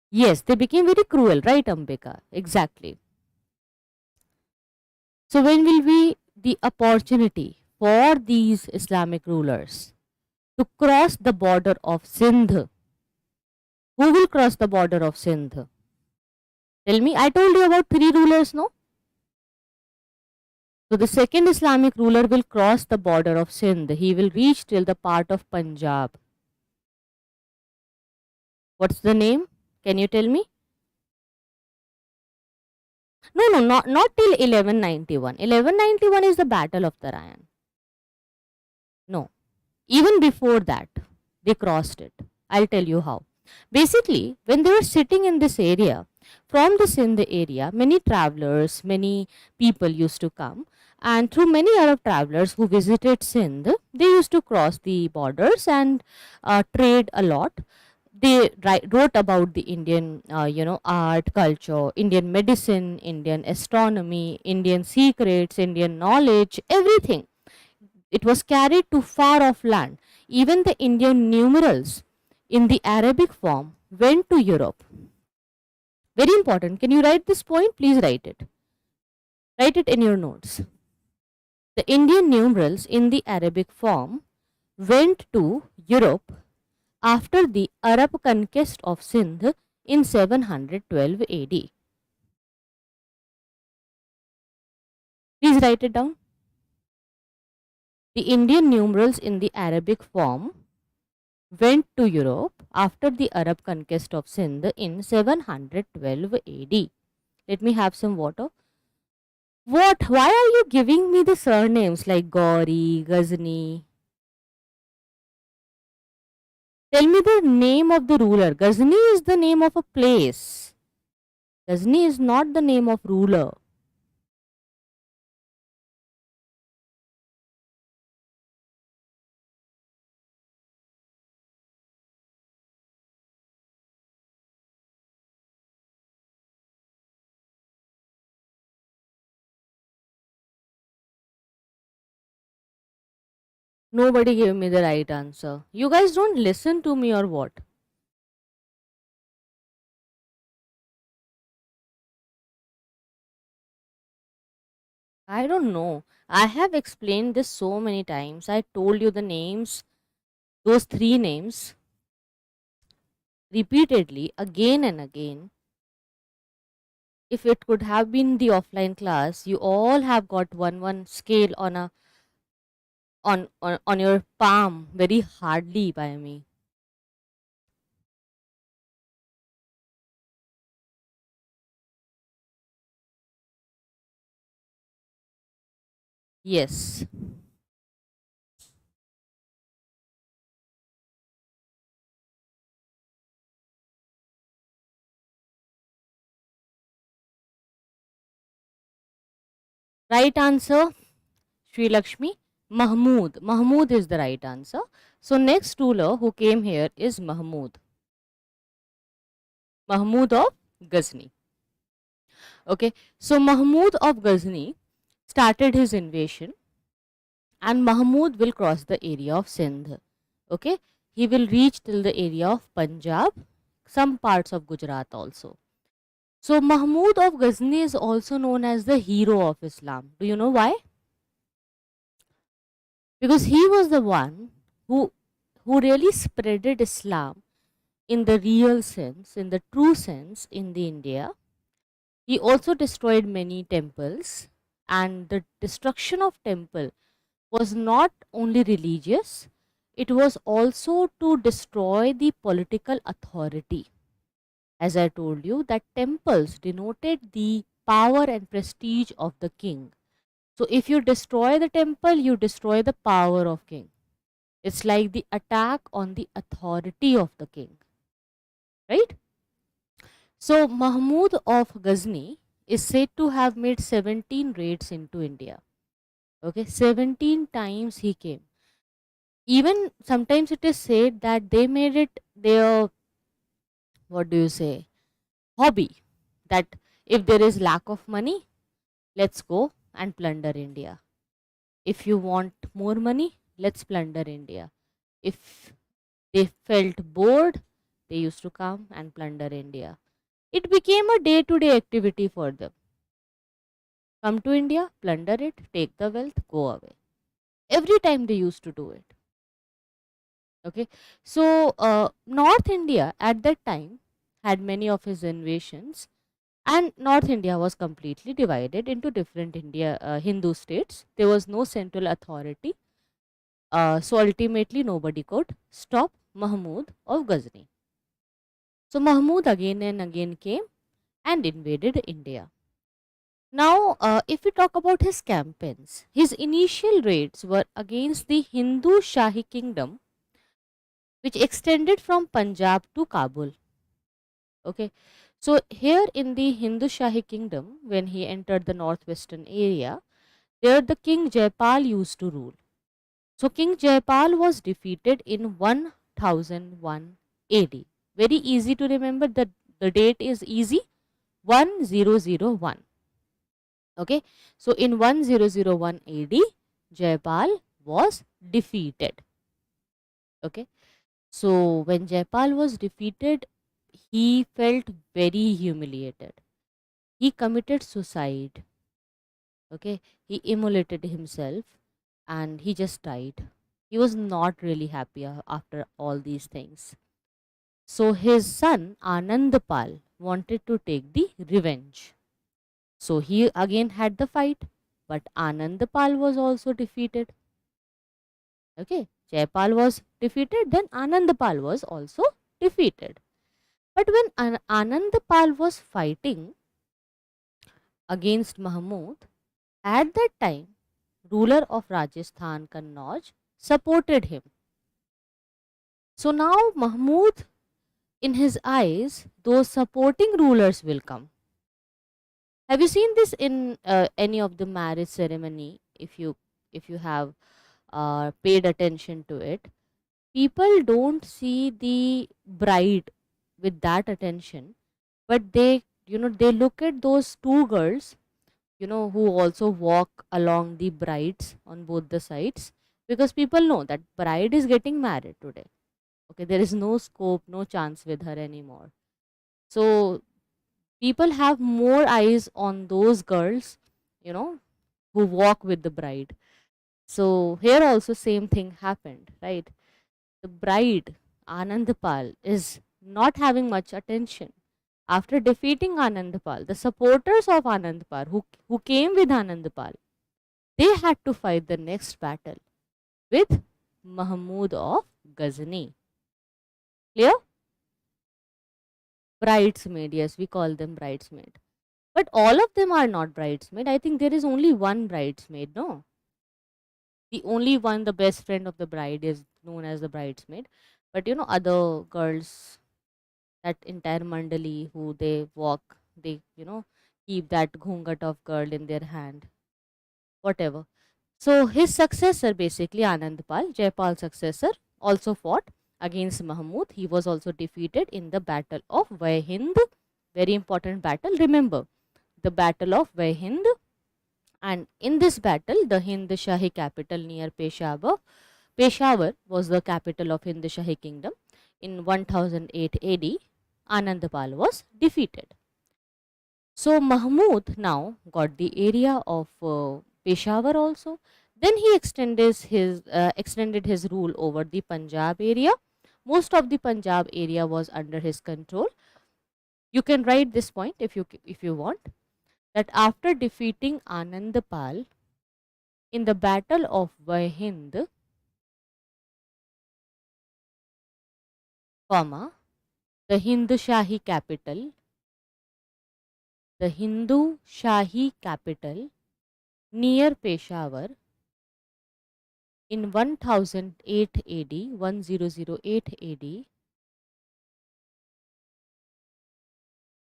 Yes, they became very cruel, right, Ambika? Exactly. So, when will be the opportunity for these Islamic rulers to cross the border of Sindh? Who will cross the border of Sindh? Tell me. I told you about three rulers, no? So, the second Islamic ruler will cross the border of Sindh. He will reach till the part of Punjab. What's the name? Can you tell me? No, no, not till 1191. 1191 is the Battle of Tarayan. No, even before that, they crossed it. I'll tell you how. Basically, when they were sitting in this area, from the Sindh area, many travelers, many people used to come, and through many Arab travelers who visited Sindh, they used to cross the borders and trade a lot. They wrote about the Indian, art, culture, Indian medicine, Indian astronomy, Indian secrets, Indian knowledge, everything. It was carried to far off land. Even the Indian numerals in the Arabic form went to Europe. Very important. Can you write this point? Please write it. Write it in your notes. The Indian numerals in the Arabic form went to Europe after the Arab conquest of Sindh in 712 AD. Please write it down. The Indian numerals in the Arabic form went to Europe after the Arab conquest of Sindh in 712 AD. Let me have some water. What? Why are you giving me the surnames like Gori, Ghazni? Tell me the name of the ruler. Ghazni is the name of a place. Ghazni is not the name of ruler. Nobody gave me the right answer. You guys don't listen to me or what? I don't know. I have explained this so many times. I told you the names, those three names, repeatedly, again and again. If it could have been the offline class, you all have got one scale on a on your palm very hardly by me. Yes. Right answer, Sri Lakshmi. Mahmud. Mahmud is the right answer. So next ruler who came here is Mahmud. Mahmud of Ghazni. Okay. So Mahmud of Ghazni started his invasion, and Mahmud will cross the area of Sindh. Okay. He will reach till the area of Punjab, some parts of Gujarat also. So Mahmud of Ghazni is also known as the hero of Islam. Do you know why? Because he was the one who really spreaded Islam in the real sense, in the true sense in the India. He also destroyed many temples, and the destruction of temple was not only religious, it was also to destroy the political authority. As I told you, that temples denoted the power and prestige of the king. So if you destroy the temple, you destroy the power of king. It's like the attack on the authority of the king, right? So Mahmud of Ghazni is said to have made 17 raids into India. Okay, 17 times he came. Even sometimes it is said that they made it their, what do you say, hobby. That if there is lack of money, let's go and plunder India. If you want more money, let's plunder India. If they felt bored, they used to come and plunder India. It became a day to day activity for them. Come to India, plunder it, take the wealth, go away. Every time they used to do it. Okay, so North India at that time had many of his invasions, and North India was completely divided into different Hindu states. There was no central authority, so ultimately nobody could stop Mahmud of Ghazni. So Mahmud again and again came and invaded India. Now, if we talk about his campaigns, his initial raids were against the Hindu Shahi kingdom, which extended from Punjab to Kabul. Okay, so here in the Hindu Shahi kingdom, when he entered the northwestern area, there the king Jaipal used to rule. So King Jaipal was defeated in 1001 AD. Very easy to remember, the date is easy, 1001. Okay, so in 1001 AD, Jaipal was defeated. Okay, so when Jaipal was defeated, he felt very humiliated. He committed suicide. Okay, he immolated himself and he just died. He was not really happy after all these things. So his son Anandpal wanted to take the revenge. So he again had the fight, but Anandpal was also defeated. Okay, Jaipal was defeated, then Anandpal was also defeated. But when Anandpal was fighting against Mahmud, at that time, ruler of Rajasthan Kannauj supported him. So now Mahmud, in his eyes, those supporting rulers will come. Have you seen this in any of the marriage ceremony? If you have paid attention to it, people don't see the bride with that attention, but they look at those two girls, who also walk along the brides on both the sides, because people know that bride is getting married today. Okay, there is no scope, no chance with her anymore. So people have more eyes on those girls, you know, who walk with the bride. So here also same thing happened, right? The bride, Anandpal, is not having much attention. After defeating Anandpal, the supporters of Anandpal, who came with Anandpal, they had to fight the next battle with Mahmud of Ghazni. Clear? Bridesmaid, yes, we call them bridesmaid. But all of them are not bridesmaid. I think there is only one bridesmaid, no? The only one, the best friend of the bride, is known as the bridesmaid. But other girls, that entire mandali who they walk, they, keep that ghungat of girl in their hand, whatever. So his successor, basically Anandpal, Jaipal's successor, also fought against Mahmud. He was also defeated in the Battle of Vaihind. Very important battle. Remember, the Battle of Vaihind. And in this battle, the Hind Shahi capital near Peshawar was the capital of Hind Shahi kingdom. In 1008 AD, Anandpal was defeated. So Mahmud now got the area of Peshawar also. Then he extended his rule over the Punjab area. Most of the Punjab area was under his control. You can write this point if you want, that after defeating Anandpal in the Battle of Vaihind, the Hindu Shahi capital near Peshawar in 1008 AD, 1008 AD,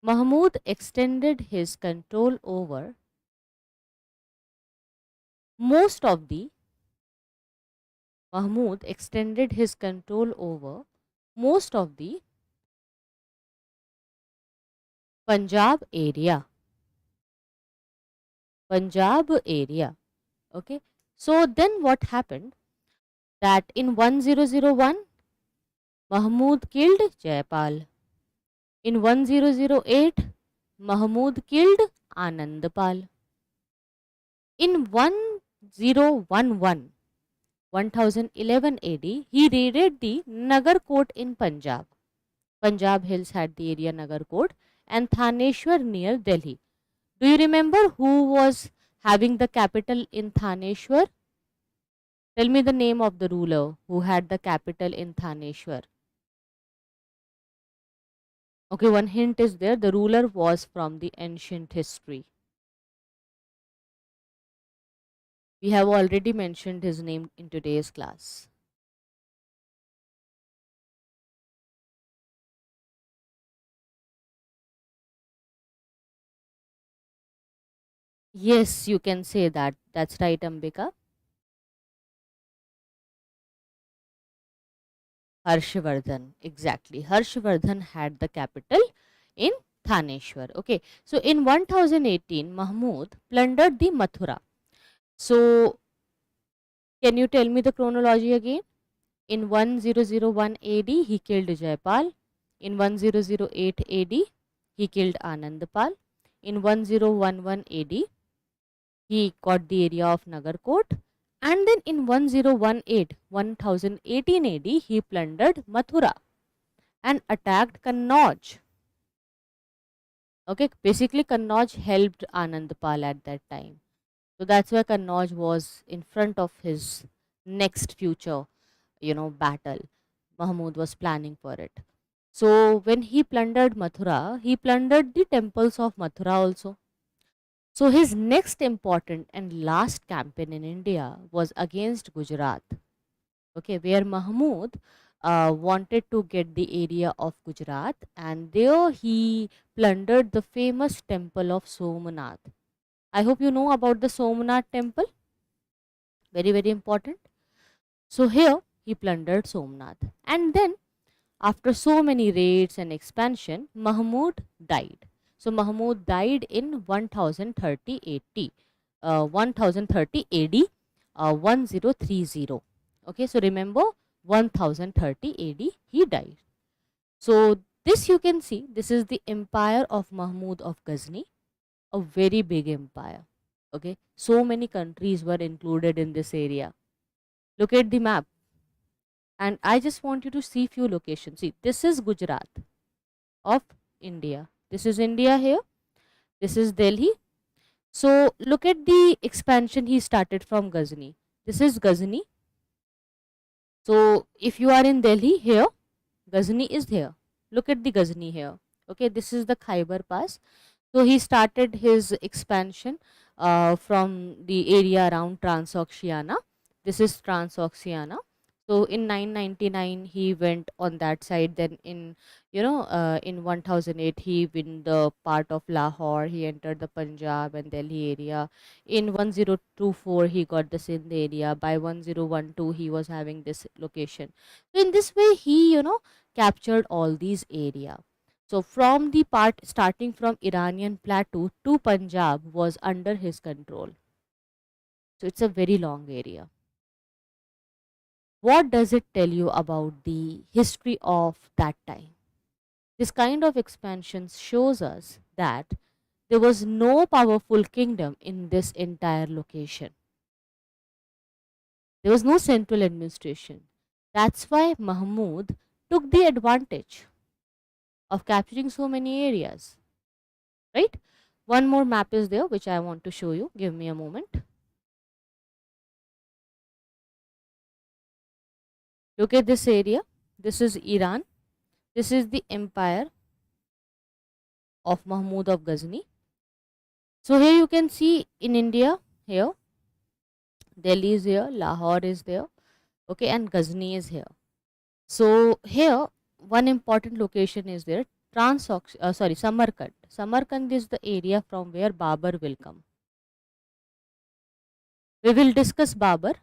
Mahmud extended his control over most of the Mahmud extended his control over most of the Punjab area. Punjab area. Okay. So then what happened? That in 1001, Mahmud killed Jaipal. In 1008, Mahmud killed Anandpal. In 1011, 1011 AD, he raided the Nagarkot in Punjab. Punjab Hills had the area Nagarkot and Thaneshwar near Delhi. Do you remember who was having the capital in Thaneshwar? Tell me the name of the ruler who had the capital in Thaneshwar. Okay, one hint is there. The ruler was from the ancient history. We have already mentioned his name in today's class. Yes, you can say that. That's right, Ambika. Harshvardhan, exactly. Harshvardhan had the capital in Thaneshwar. Okay, so in 1018, Mahmud plundered the Mathura. So, can you tell me the chronology again? In 1001 AD, he killed Jaipal. In 1008 AD, he killed Anandpal. In 1011 AD, he got the area of Nagarkot. And then in 1018 AD, he plundered Mathura and attacked Kannauj. Okay, basically Kannauj helped Anandpal at that time. So that's why Kannauj was in front of his next future, battle. Mahmud was planning for it. So when he plundered Mathura, he plundered the temples of Mathura also. So his next important and last campaign in India was against Gujarat. Okay, where Mahmud wanted to get the area of Gujarat, and there he plundered the famous temple of Somnath. I hope you know about the Somnath temple. Very, very important. So here he plundered Somnath. And then after so many raids and expansion, Mahmud died. So Mahmud died in 1030 AD, 1030 AD, 1030. Okay, so remember 1030 AD he died. So this you can see, this is the empire of Mahmud of Ghazni, a very big empire. Okay, so many countries were included in this area. Look at the map, and I just want you to see few locations. See, this is Gujarat of India. This is India here. This is Delhi. So look at the expansion he started from Ghazni. This is Ghazni. So if you are in Delhi here, Ghazni is here. Look at the Ghazni here. Okay, this is the Khyber Pass. So he started his expansion from the area around Transoxiana. This is Transoxiana. So in 999 he went on that side. Then in 1008 he win the part of Lahore. He entered the Punjab and Delhi area. In 1024 he got the Sindh area. By 1012 he was having this location. So in this way he captured all these area. So from the part starting from Iranian plateau to Punjab was under his control. So it's a very long area. What does it tell you about the history of that time? This kind of expansion shows us that there was no powerful kingdom in this entire location. There was no central administration. That's why Mahmud took the advantage of capturing so many areas, right? One more map is there which I want to show you. Give me a moment. Look at this area. This is Iran. This is the empire of Mahmud of Ghazni. So here you can see in India, here Delhi is here, Lahore is there, okay, and Ghazni is here. So here one important location is there, Samarkand. Samarkand is the area from where Babur will come. We will discuss Babur,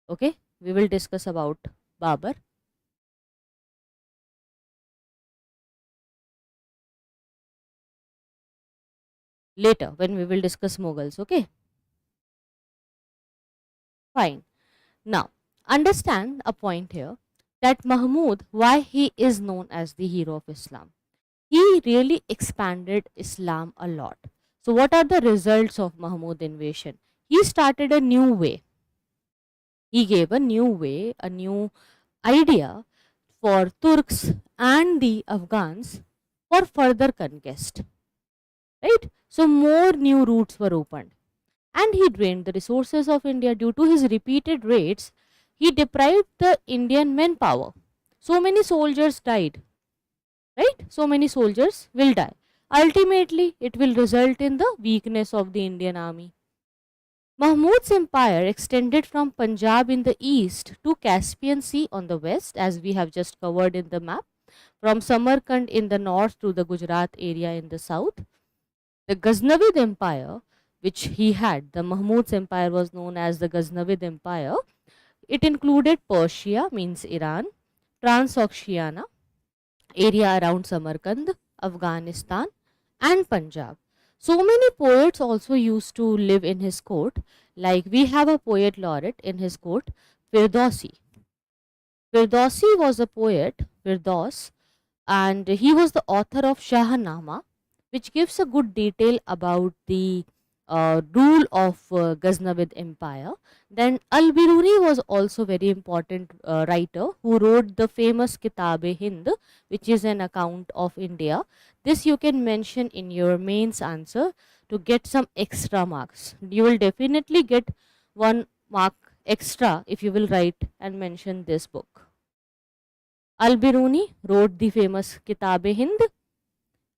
okay, we will discuss about Babur later when we will discuss Mughals, okay. Fine. Now, understand a point here that Mahmud, why he is known as the hero of Islam. He really expanded Islam a lot. So, what are the results of Mahmud invasion? He started a new way. He gave a new way, a new idea for Turks and the Afghans for further conquest. Right? So, more new routes were opened. And he drained the resources of India due to his repeated raids. He deprived the Indian manpower. So many soldiers died, right? So many soldiers will die. Ultimately, it will result in the weakness of the Indian army. Mahmud's empire extended from Punjab in the east to Caspian Sea on the west, as we have just covered in the map, from Samarkand in the north to the Gujarat area in the south. The Ghaznavid Empire, which he had, the Mahmud's empire was known as the Ghaznavid Empire. It included Persia, means Iran, Transoxiana, area around Samarkand, Afghanistan, and Punjab. So many poets also used to live in his court, like we have a poet laureate in his court, Firdausi. Firdausi was a poet, Firdaus, and he was the author of Shahnama, which gives a good detail about the rule of Ghaznavid Empire. Then Al-Biruni was also very important writer who wrote the famous Kitab-e-Hind, which is an account of India. This you can mention in your mains answer to get some extra marks. You will definitely get 1 mark extra if you will write and mention this book. Al-Biruni wrote the famous Kitab-e-Hind,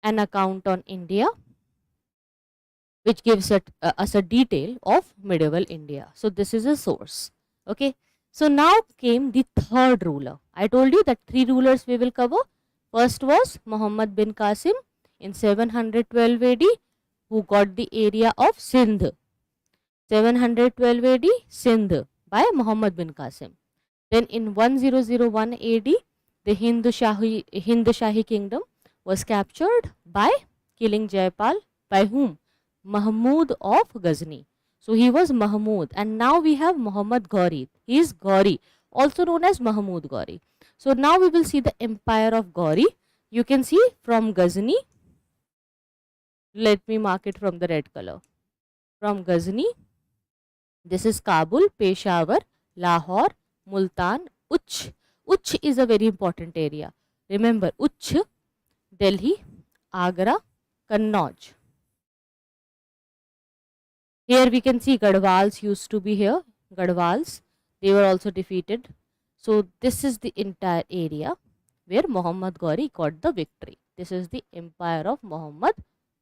an account on India, which gives us a detail of medieval India. So this is a source. Okay. So now came the third ruler. I told you that 3 rulers we will cover. First was Muhammad bin Kasim in 712 AD, who got the area of Sindh. 712 AD, Sindh by Muhammad bin Kasim. Then in 1001 AD, the Hindu Shahi kingdom was captured by killing Jaipal, by whom? Mahmud of Ghazni. So he was Mahmud, and now we have Muhammad Gori. He is Gori, also known as Mahmud Gori. So now we will see the empire of Gori. You can see from Ghazni. Let me mark it from the red color. From Ghazni, this is Kabul, Peshawar, Lahore, Multan, Uch. Uch is a very important area. Remember, Uch, Delhi, Agra, Kannauj. Here we can see Gadwals used to be here. Gadwals, they were also defeated. So this is the entire area where Muhammad Gori got the victory. This is the empire of Muhammad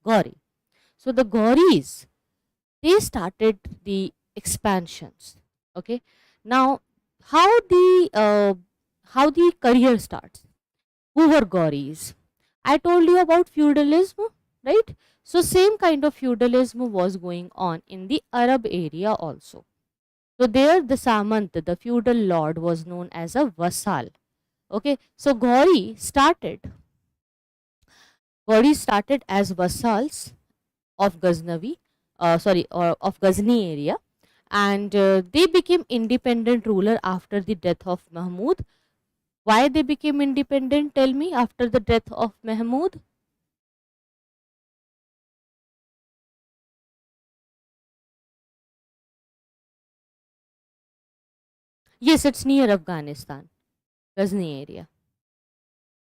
Gori. So the Goris, they started the expansions. Okay. Now how the career starts? Who were Goris? I told you about feudalism, right? So same kind of feudalism was going on in the Arab area also. So there the Samant, the feudal lord, was known as a vassal. Okay, so Gori started as vassals of Ghaznavi, of Ghazni area, and they became independent ruler after the death of Mahmud. Why they became independent? Tell me, after the death of Mahmud. Yes, it's near Afghanistan, Ghazni area.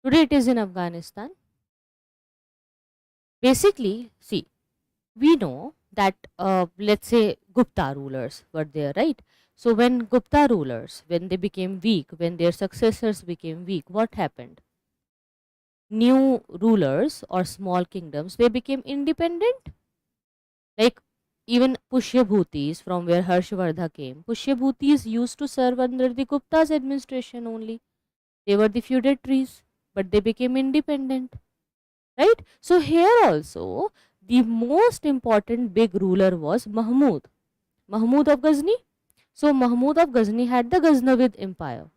Today it is in Afghanistan. Basically, see, we know that let's say Gupta rulers were there, right? So when Gupta rulers, when they became weak, when their successors became weak, what happened? New rulers or small kingdoms, they became independent. Like even Pushyabhutis, from where Harshvardha came, Pushyabhutis used to serve under the Gupta's administration only. They were the feudatories, but they became independent, right? So here also the most important big ruler was Mahmud of Ghazni. So Mahmud of Ghazni had the Ghaznavid empire,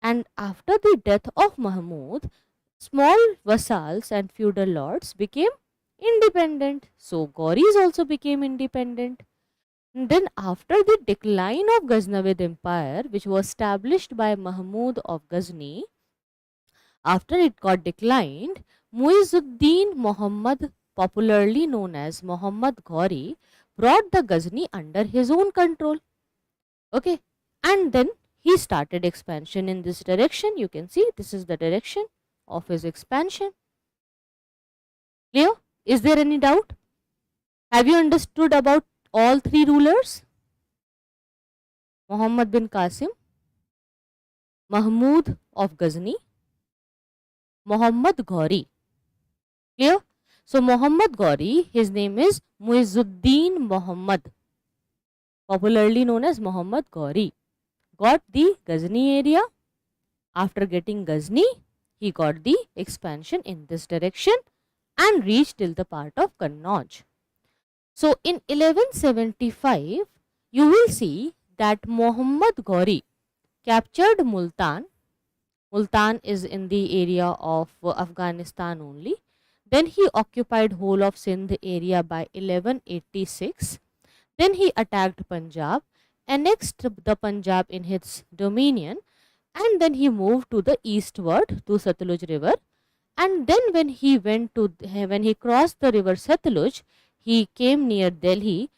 and after the death of Mahmud, small vassals and feudal lords became independent. So Goris also became independent. And then after the decline of Ghaznavid empire, which was established by Mahmud of Ghazni, after it got declined, Muizzuddin Muhammad, popularly known as Muhammad Gori, brought the Ghazni under his own control. Okay, and then he started expansion in this direction. You can see this is the direction of his expansion. Clear? Is there any doubt? Have you understood about all 3 rulers? Muhammad bin Kasim, Mahmud of Ghazni, Muhammad Gori. Clear? So Muhammad Gori, his name is Muizzuddin Muhammad, popularly known as Muhammad Gori, got the Ghazni area. After getting Ghazni, he got the expansion in this direction and reached till the part of Kannauj. So in 1175, you will see that Muhammad Gori captured Multan. Multan is in the area of Afghanistan only. Then he occupied whole of Sindh area by 1186. Then he attacked Punjab, annexed the Punjab in his dominion, and then he moved to the eastward to Satluj river. And then when he crossed the river Satluj, he came near Delhi.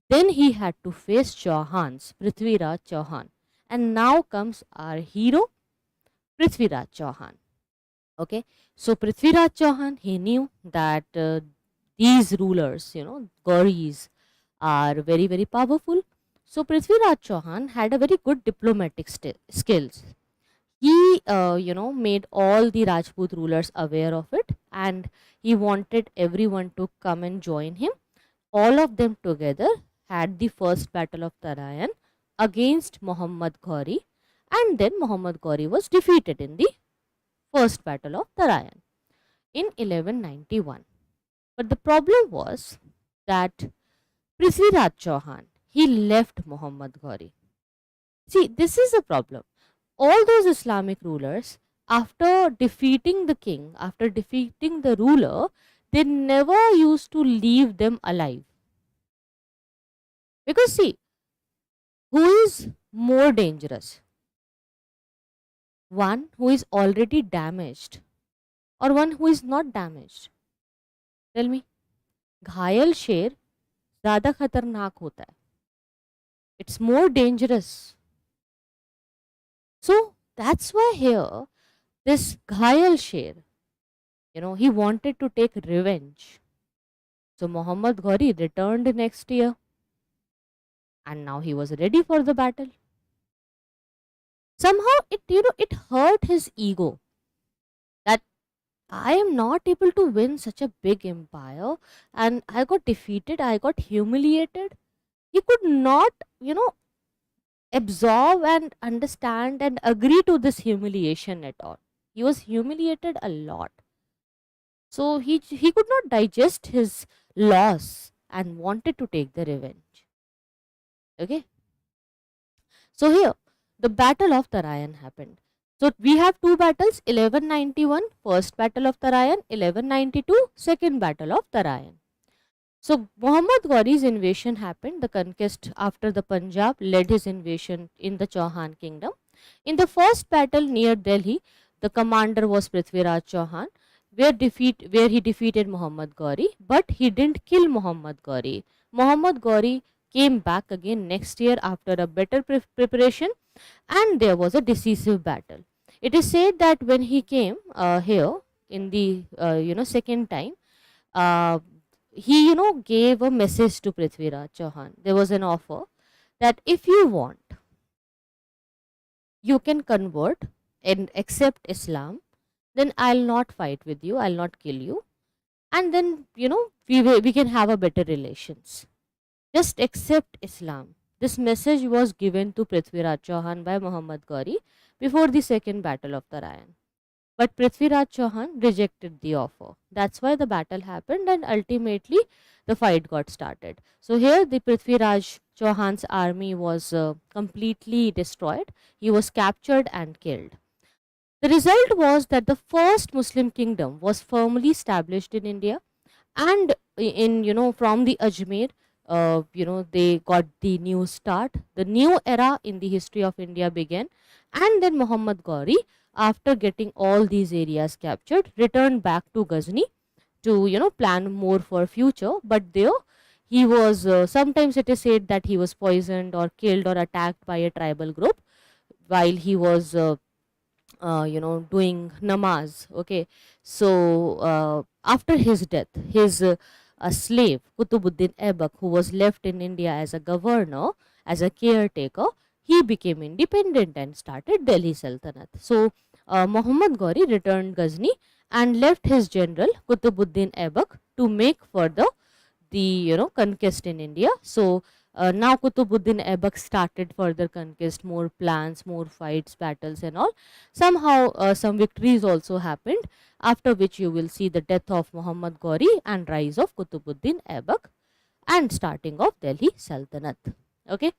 Then he had to face Chauhans, Prithviraj Chauhan. And now comes our hero, Prithviraj Chauhan. Okay, so Prithviraj Chauhan, he knew that these rulers, Goris, are very, very powerful. So Prithviraj Chauhan had a very good diplomatic skills. He, made all the Rajput rulers aware of it, and he wanted everyone to come and join him. All of them together had the first battle of Tarayan against Muhammad Ghori, and then Muhammad Ghori was defeated in the first battle of Tarayan in 1191. But the problem was that Prithviraj Chauhan, he left Muhammad Ghori. See, this is a problem. All those Islamic rulers, after defeating the king, after defeating the ruler, they never used to leave them alive. Because see, who is more dangerous? One who is already damaged or one who is not damaged? Tell me. घायल शेर ज़्यादा खतरनाक होता है. It's more dangerous. So that's why here this घायल शेर, he wanted to take revenge. So Muhammad Ghori returned next year, and now he was ready for the battle. Somehow it hurt his ego that I am not able to win such a big empire, and I got defeated, I got humiliated. He could not, absorb and understand and agree to this humiliation at all. He was humiliated a lot. So he could not digest his loss and wanted to take the revenge. Okay. So here, the battle of Tarayan happened. So we have two battles, 1191, first battle of Tarayan, 1192, second battle of Tarayan. So Muhammad Ghori's invasion happened, the conquest after the Punjab led his invasion in the Chauhan kingdom. In the first battle near Delhi, the commander was Prithviraj Chauhan, where he defeated Muhammad Ghori, but he didn't kill Muhammad Ghori. Muhammad Ghori came back again next year after a better preparation, and there was a decisive battle. It is said that when he came here in the second time, he gave a message to Prithviraj Chauhan. There was an offer that if you want, you can convert and accept Islam, then I'll not fight with you, I'll not kill you, and then we can have a better relations. Just accept Islam. This message was given to Prithviraj Chauhan by Muhammad Ghori before the second battle of Tarayan. But Prithviraj Chauhan rejected the offer. That's why the battle happened, and ultimately the fight got started. So here the Prithviraj Chauhan's army was completely destroyed. He was captured and killed. The result was that the first Muslim kingdom was firmly established in India, and from the Ajmer, they got the new start. The new era in the history of India began, and then Muhammad Ghori, after getting all these areas captured, returned back to Ghazni to plan more for future. But there he was sometimes it is said that he was poisoned or killed or attacked by a tribal group while he was doing namaz. Okay, so after his death, his a slave, Kutubuddin Aibak, who was left in India as a governor, as a caretaker, he became independent and started Delhi Sultanate. So Muhammad Ghori returned Ghazni and left his general Kutubuddin Aibak to make further the conquest in India. So Now Qutbuddin Aibak started further conquest, more plans, more fights, battles and all. Somehow some victories also happened, after which you will see the death of Muhammad Gori and rise of Qutbuddin Aibak and starting of Delhi Sultanate. Okay,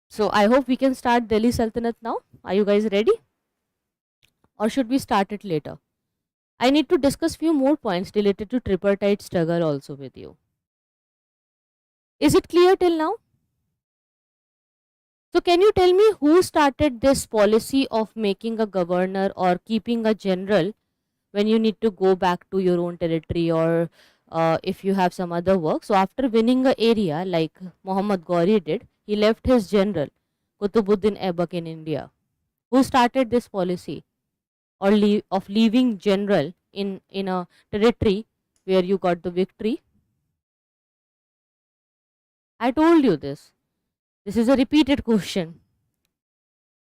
so I hope we can start Delhi Sultanate now. Are you guys ready, or should we start it later? I need to discuss few more points related to tripartite struggle also with you. Is it clear till now? So can you tell me who started this policy of making a governor or keeping a general when you need to go back to your own territory, or if you have some other work? So after winning a area like Muhammad Ghauri did, he left his general Qutbuddin Aibak in India. Who started this policy or of leaving general in a territory where you got the victory? I told you this. This is a repeated question.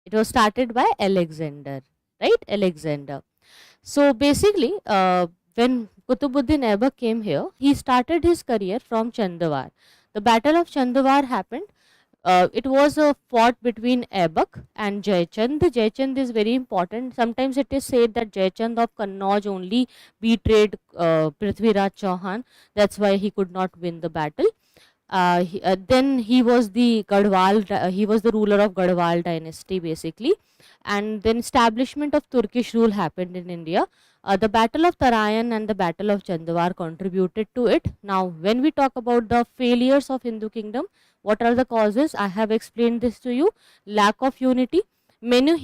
It was started by Alexander, right? Alexander. So basically, when Qutbuddin Aibak came here, he started his career from Chandawar. The Battle of Chandawar happened. It was a fought between Aibak and Jaichand. Jaichand is very important. Sometimes it is said that Jaichand of Kannauj only betrayed Prithviraj Chauhan. That's why he could not win the battle. Then he was the he was the ruler of Garhwal dynasty basically, and then establishment of Turkish rule happened in India. The Battle of Tarayan and the Battle of Chandawar contributed to it. Now, when we talk about the failures of Hindu kingdom, what are the causes? I have explained this to you. Lack of unity. Many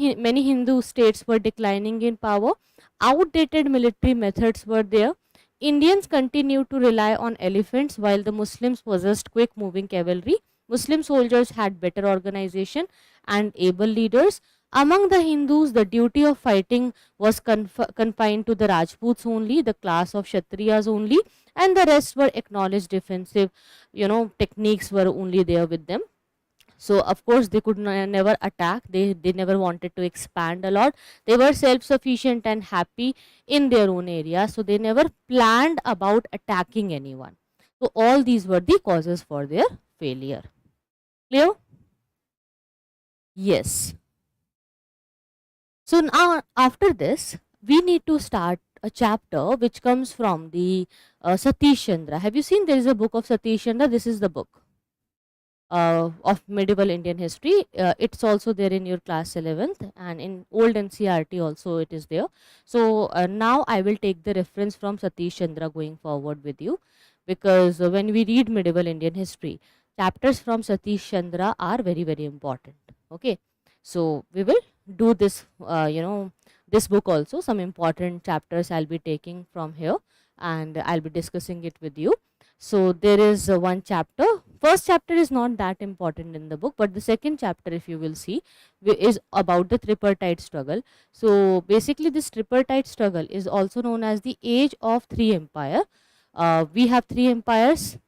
Hindu states were declining in power. Outdated military methods were there. Indians continued to rely on elephants while the Muslims possessed quick moving cavalry. Muslim soldiers had better organization and able leaders. Among the Hindus, the duty of fighting was confined to the Rajputs only, the class of Kshatriyas only, and the rest were acknowledged defensive, techniques were only there with them. So of course they could never attack. They never wanted to expand a lot. They were self sufficient and happy in their own area, so they never planned about attacking anyone. So all these were the causes for their failure. Clear? Yes. So now after this we need to start a chapter which comes from the Satish Chandra. Have you seen there is a book of Satish Chandra? This is the book of medieval Indian history. It's also there in your class 11th, and in old NCERT also it is there. So now I will take the reference from Satish Chandra going forward with you, because when we read medieval Indian history, chapters from Satish Chandra are very important. Okay, so we will do this, this book also. Some important chapters I'll be taking from here and I'll be discussing it with you. So there is one chapter. First chapter is not that important in the book, but the second chapter, if you will see, is about the tripartite struggle. So basically this tripartite struggle is also known as the age of three empire. We have three empires: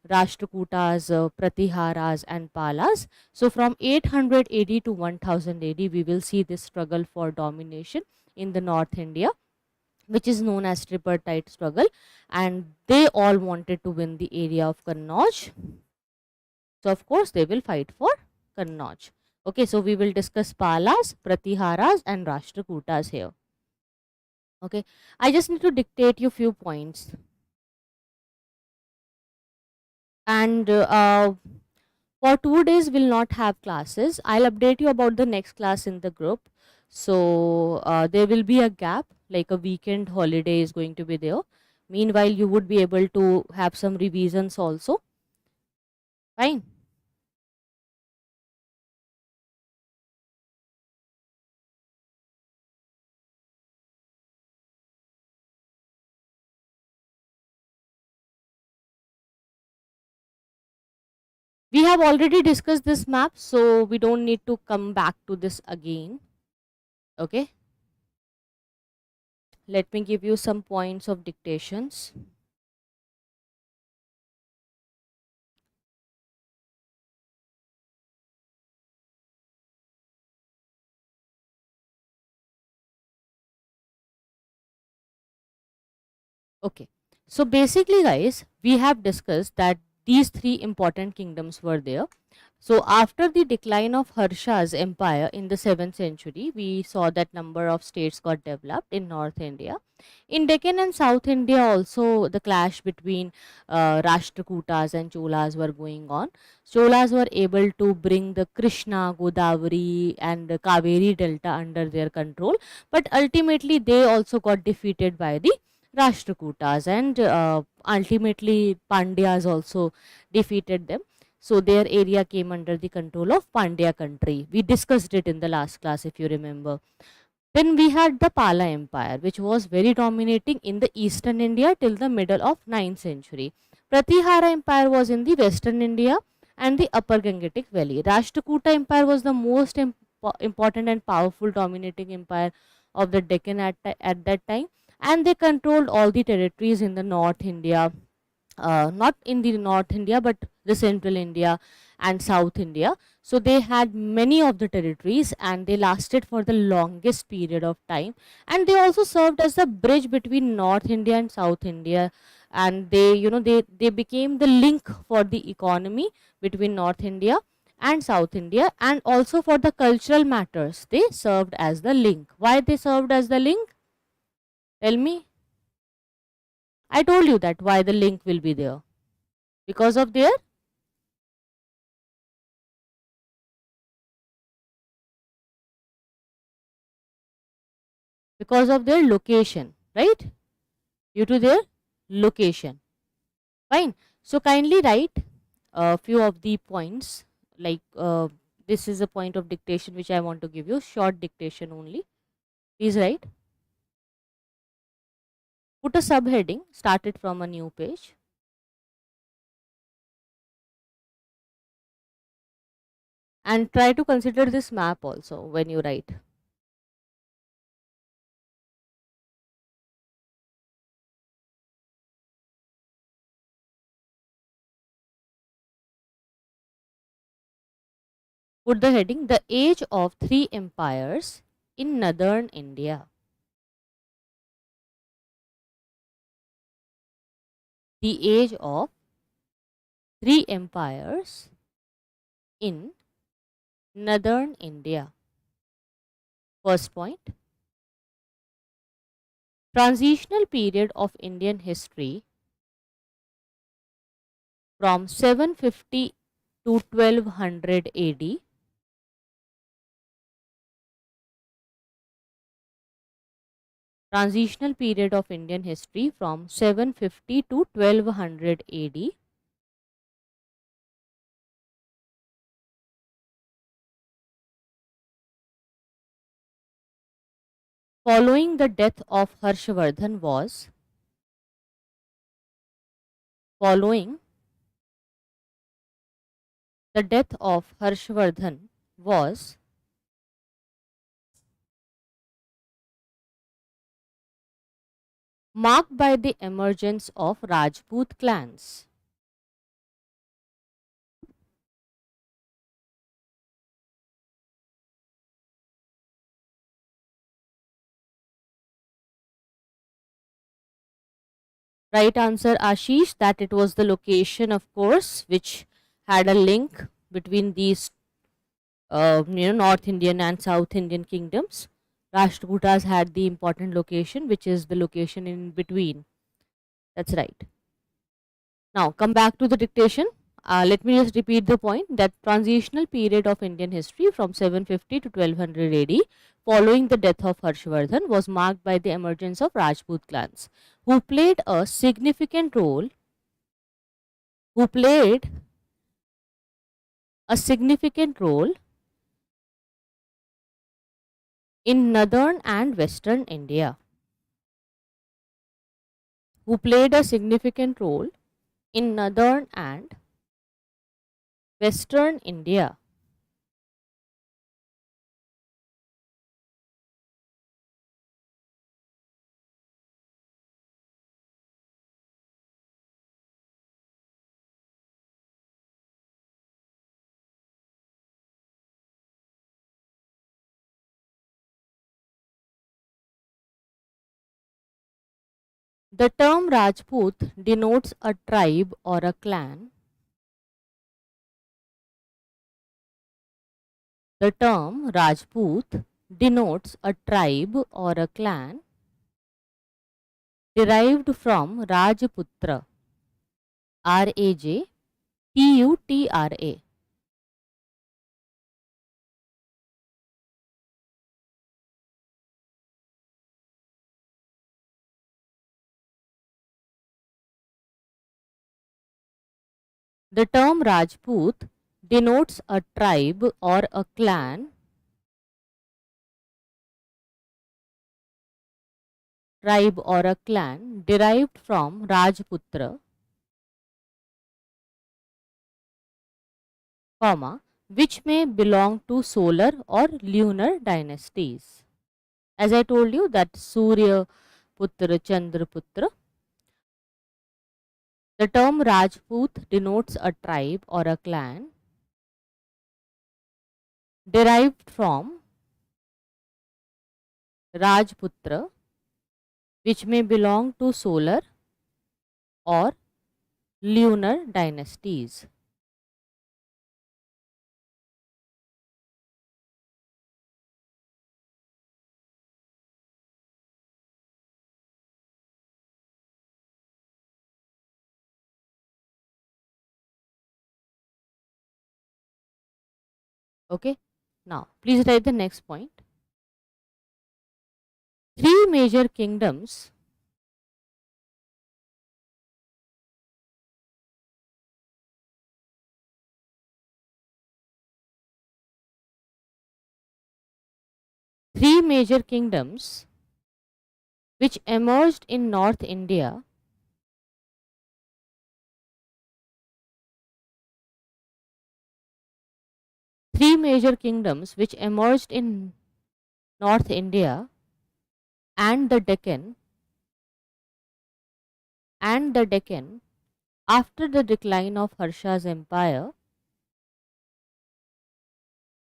Rashtrakutas, Pratiharas and Palas. So from 800 AD to 1000 AD, we will see this struggle for domination in the North India, which is known as tripartite struggle, and they all wanted to win the area of Kannauj. So of course they will fight for Kannauj. Okay, so we will discuss Palas, Pratiharas and Rashtrakutas here. Okay, I just need to dictate you few points. And for 2 days we'll not have classes. I'll update you about the next class in the group. So there will be a gap, like a weekend holiday is going to be there. Meanwhile, you would be able to have some revisions also. Fine. We have already discussed this map, so we don't need to come back to this again. Okay. Let me give you some points of dictations. Okay. So basically guys, we have discussed that these three important kingdoms were there. So after the decline of Harsha's empire in the 7th century, we saw that number of states got developed in North India. In Deccan and South India also the clash between Rashtrakutas and Cholas were going on. Cholas were able to bring the Krishna, Godavari and the Kaveri delta under their control, but ultimately they also got defeated by the Rashtrakutas, and ultimately Pandyas also defeated them. So their area came under the control of Pandya country. We discussed it in the last class if you remember. Then we had the Pala Empire, which was very dominating in the eastern India till the middle of 9th century. Pratihara Empire was in the western India and the upper Gangetic Valley. Rashtrakuta Empire was the most important and powerful dominating empire of the Deccan at that time, and they controlled all the territories in the North India, not in the North India but the Central India and South India. So they had many of the territories and they lasted for the longest period of time, and they also served as the bridge between North India and South India, and they became the link for the economy between North India and South India, and also for the cultural matters they served as the link. Why they served as the link? Tell me. I told you that why the link will be there, because of their location, right? Due to their location. Fine. So kindly write a few of the points, like this is a point of dictation which I want to give you, short dictation only. Please write. Put a subheading, start it from a new page. And try to consider this map also when you write. Put the heading, the age of three empires in northern India. The age of three empires in northern India. First point, transitional period of Indian history from 750 to 1200 AD. Transitional period of Indian history from 750 to 1200 AD. Following the death of Harshvardhan was following the death of Harshvardhan was marked by the emergence of Rajput clans. Right answer, Ashish, that it was the location, of course, which had a link between these North Indian and South Indian kingdoms. Rashtrakutas had the important location, which is the location in between. That's right. Now come back to the dictation. Let me just repeat the point that transitional period of Indian history from 750 to 1200 AD following the death of Harshvardhan was marked by the emergence of Rajput clans who played a significant role who played a significant role in northern and western India. Who played a significant role in northern and western India. The term Rajput denotes a tribe or a clan The term Rajput denotes a tribe or a clan derived from Rajputra, Rajputra. The term Rajput denotes a tribe or a clan derived from Rajputra, which may belong to solar or lunar dynasties. As I told you, that Surya Putra, Chandra Putra. The term Rajput denotes a tribe or a clan derived from Rajputra, which may belong to solar or lunar dynasties. Okay. Now, please write the next point. Three major kingdoms which emerged in North India and the Deccan after the decline of Harsha's empire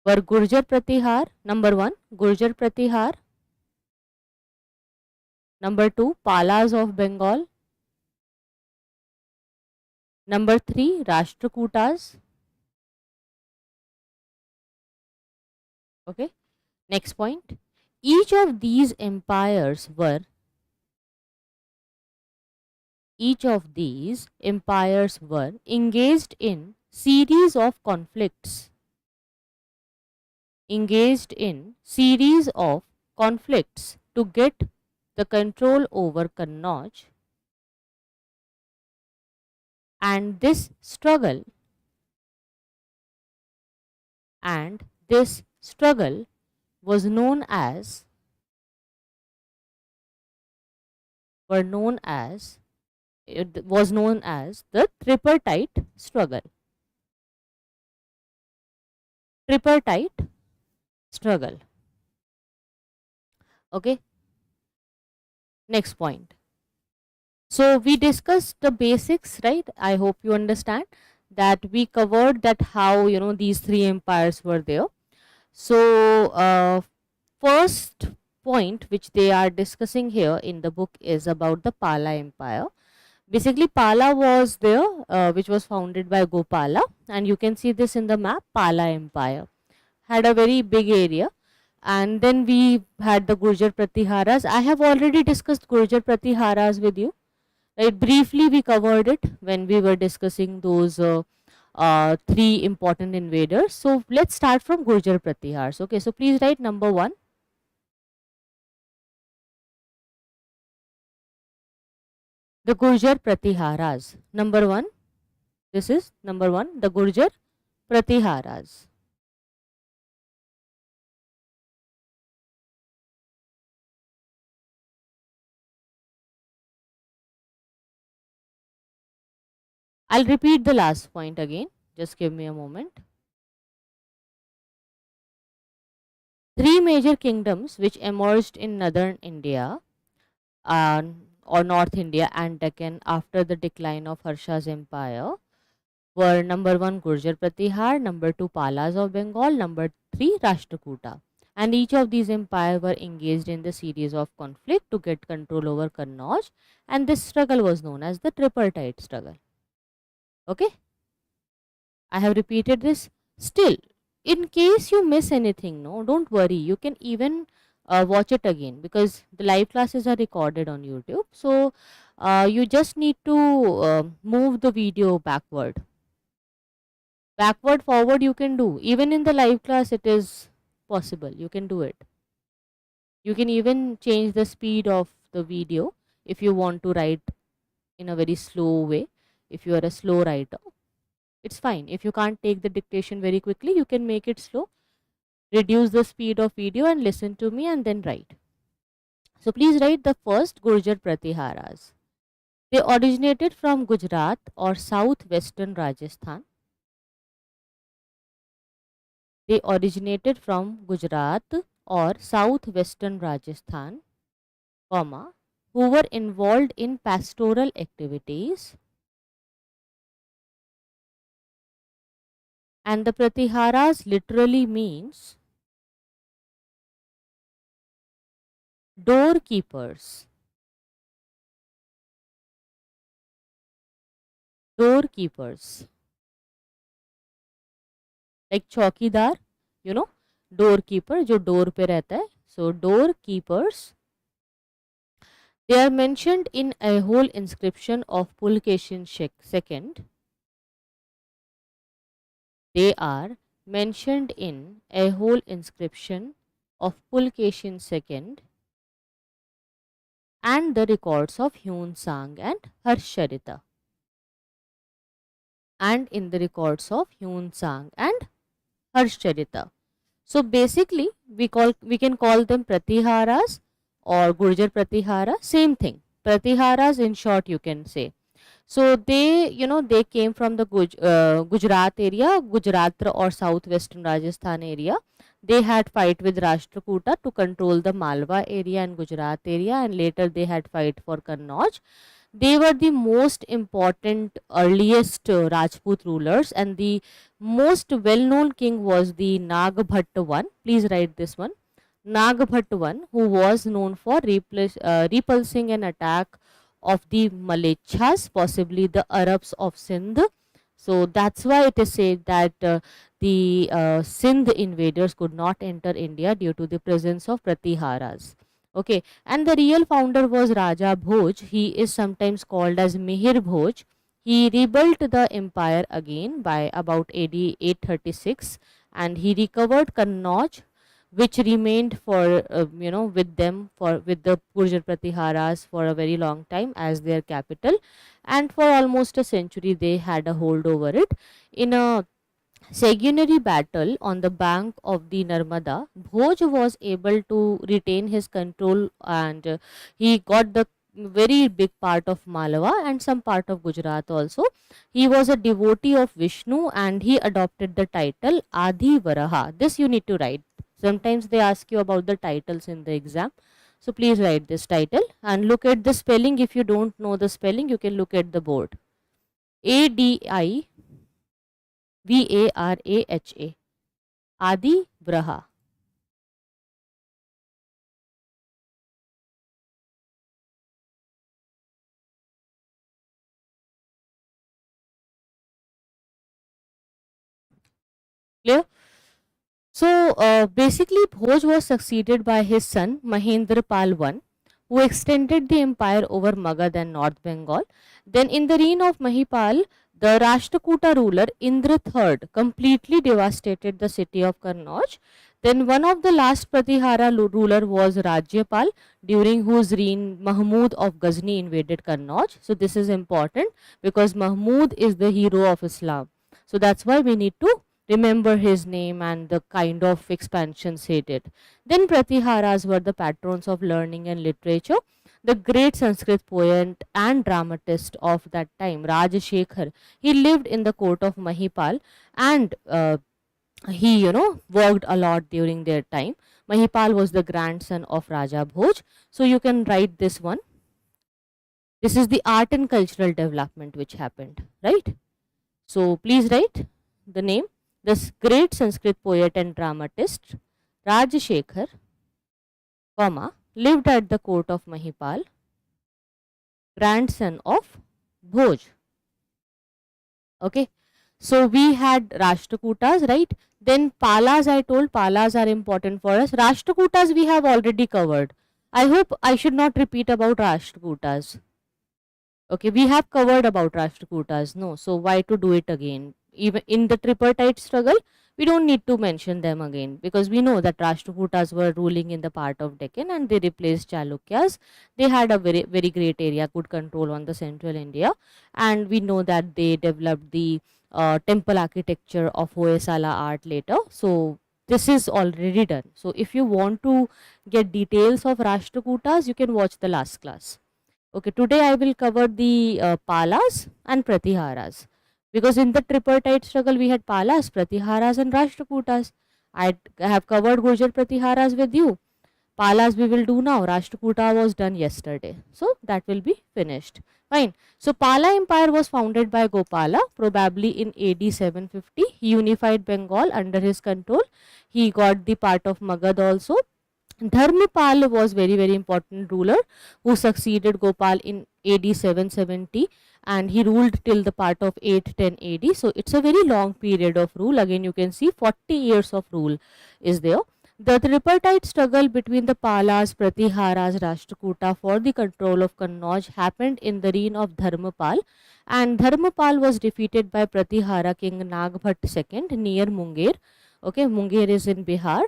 were Gurjar Pratihar, number 1, Gurjar Pratihar, number 2, Palas of Bengal, number 3, Rashtrakutas. Okay, next point. Each of these empires were engaged in series of conflicts to get the control over Kannauj, and this struggle was known as the Tripartite Struggle. Tripartite Struggle. Okay. Next point. So we discussed the basics, right? I hope you understand that we covered that how these three empires were there. So first point which they are discussing here in the book is about the Pala Empire. Basically, Pala was there, which was founded by Gopala, and you can see this in the map. Pala Empire had a very big area, and then we had the Gurjar Pratiharas. I have already discussed Gurjar Pratiharas with you. Right, briefly we covered it when we were discussing those three important invaders. So let's start from Gurjar Pratihars. Okay, so please write number 1. The Gurjar Pratiharas. Number 1. This is number 1. The Gurjar Pratiharas. I'll repeat the last point again. Just give me a moment. Three major kingdoms which emerged in northern India or North India and Deccan after the decline of Harsha's empire were number 1 Gurjar Pratihar, number 2 Palas of Bengal, number 3 Rashtrakuta. And each of these empires were engaged in the series of conflict to get control over Kannauj, and this struggle was known as the Tripartite Struggle. Okay, I have repeated this. Still, in case you miss anything, no, don't worry. You can even watch it again, because the live classes are recorded on YouTube. So you just need to move the video backward. Backward, forward you can do. Even in the live class it is possible. You can do it. You can even change the speed of the video if you want to write in a very slow way. If you are a slow writer, it's fine. If you can't take the dictation very quickly, you can make it slow, reduce the speed of video and listen to me and then write. So please write the first Gurjar Pratiharas. They originated from Gujarat or southwestern Rajasthan. They originated from Gujarat or southwestern Rajasthan, comma, who were involved in pastoral activities, and the Pratiharas literally means doorkeepers. Doorkeepers. Like चौकीदार, you know, doorkeeper जो door पे रहता है. So doorkeepers. They are mentioned in a whole inscription of Pulkesin II. They are mentioned in a whole inscription of Pulkesin II and the records of Hyun Sang and Harshcharita. And in the records of Hyun Sang and Harshcharita. So basically we can call them Pratiharas or Gurjar Pratihara, same thing. Pratiharas in short you can say. So they, they came from the Gujarat area, Gujarat or southwestern Rajasthan area. They had fight with Rashtrakuta to control the Malwa area and Gujarat area, and later they had fight for Kannauj. They were the most important earliest Rajput rulers, and the most well-known king was the Nagbhatt I. Please write this one. Nagbhatt I, who was known for repulsing an attack of the Malechhas, possibly the Arabs of Sindh. So that's why it is said that the Sindh invaders could not enter India due to the presence of Pratiharas. Okay, and the real founder was Raja Bhoj. He is sometimes called as Mihir Bhoj. He rebuilt the empire again by about AD 836, and he recovered Kannauj, which remained for with the Gurjar Pratiharas for a very long time as their capital, and for almost a century they had a hold over it. In a sanguinary battle on the bank of the Narmada, Bhoj was able to retain his control, and he got the very big part of Malwa and some part of Gujarat also. He was a devotee of Vishnu and he adopted the title Adi Varaha. This you need to write. Sometimes they ask you about the titles in the exam. So please write this title and look at the spelling. If you don't know the spelling, you can look at the board. Adi Varaha. Adi Vraha. Clear? So basically Bhoj was succeeded by his son Mahendra Pal I, who extended the empire over Magad and North Bengal. Then in the reign of Mahipal, the Rashtrakuta ruler Indra III completely devastated the city of Kannauj. Then one of the last Pratihara ruler was Rajpal, during whose reign Mahmud of Ghazni invaded Kannauj. So this is important because Mahmud is the hero of Islam. So that's why we need to remember his name and the kind of expansions he did. Then Pratiharas were the patrons of learning and literature. The great Sanskrit poet and dramatist of that time, Rajshekhar, he lived in the court of Mahipal, and he worked a lot during their time. Mahipal was the grandson of Raja Bhoj. So you can write this one. This is the art and cultural development which happened, right? So please write the name. This great Sanskrit poet and dramatist Rajshekhar, lived at the court of Mahipal, grandson of Bhoj. Okay, so we had Rashtrakutas, right? Then Palas, I told Palas are important for us. Rashtrakutas we have already covered. I hope I should not repeat about Rashtrakutas. Okay, we have covered about Rashtrakutas, no, so why to do it again? Even in the tripartite struggle, we don't need to mention them again, because we know that Rashtrakutas were ruling in the part of Deccan and they replaced Chalukyas. They had a very great area, good control on the central India, and we know that they developed the temple architecture of Hoysala art later. So this is already done. So if you want to get details of Rashtrakutas, you can watch the last class. Okay, today I will cover the Palas and Pratiharas, because in the tripartite struggle we had Palas, Pratiharas and Rashtrakutas. I have covered Gurjar Pratiharas with you. Palas we will do now. Rashtrakuta was done yesterday, so that will be finished. Fine. So Pala Empire was founded by Gopala, probably in AD 750. He unified Bengal under his control. He got the part of Magad also. Dharmapal was very important ruler who succeeded Gopal in AD 770, and he ruled till the part of 810 AD. So it's a very long period of rule. Again, you can see 40 years of rule is there. The tripartite struggle between the Palas, Pratiharas, Rashtrakuta for the control of Kannauj happened in the reign of Dharmapal, and Dharmapal was defeated by Pratihara king Nagbhat II near Munger. Okay, Munger is in Bihar,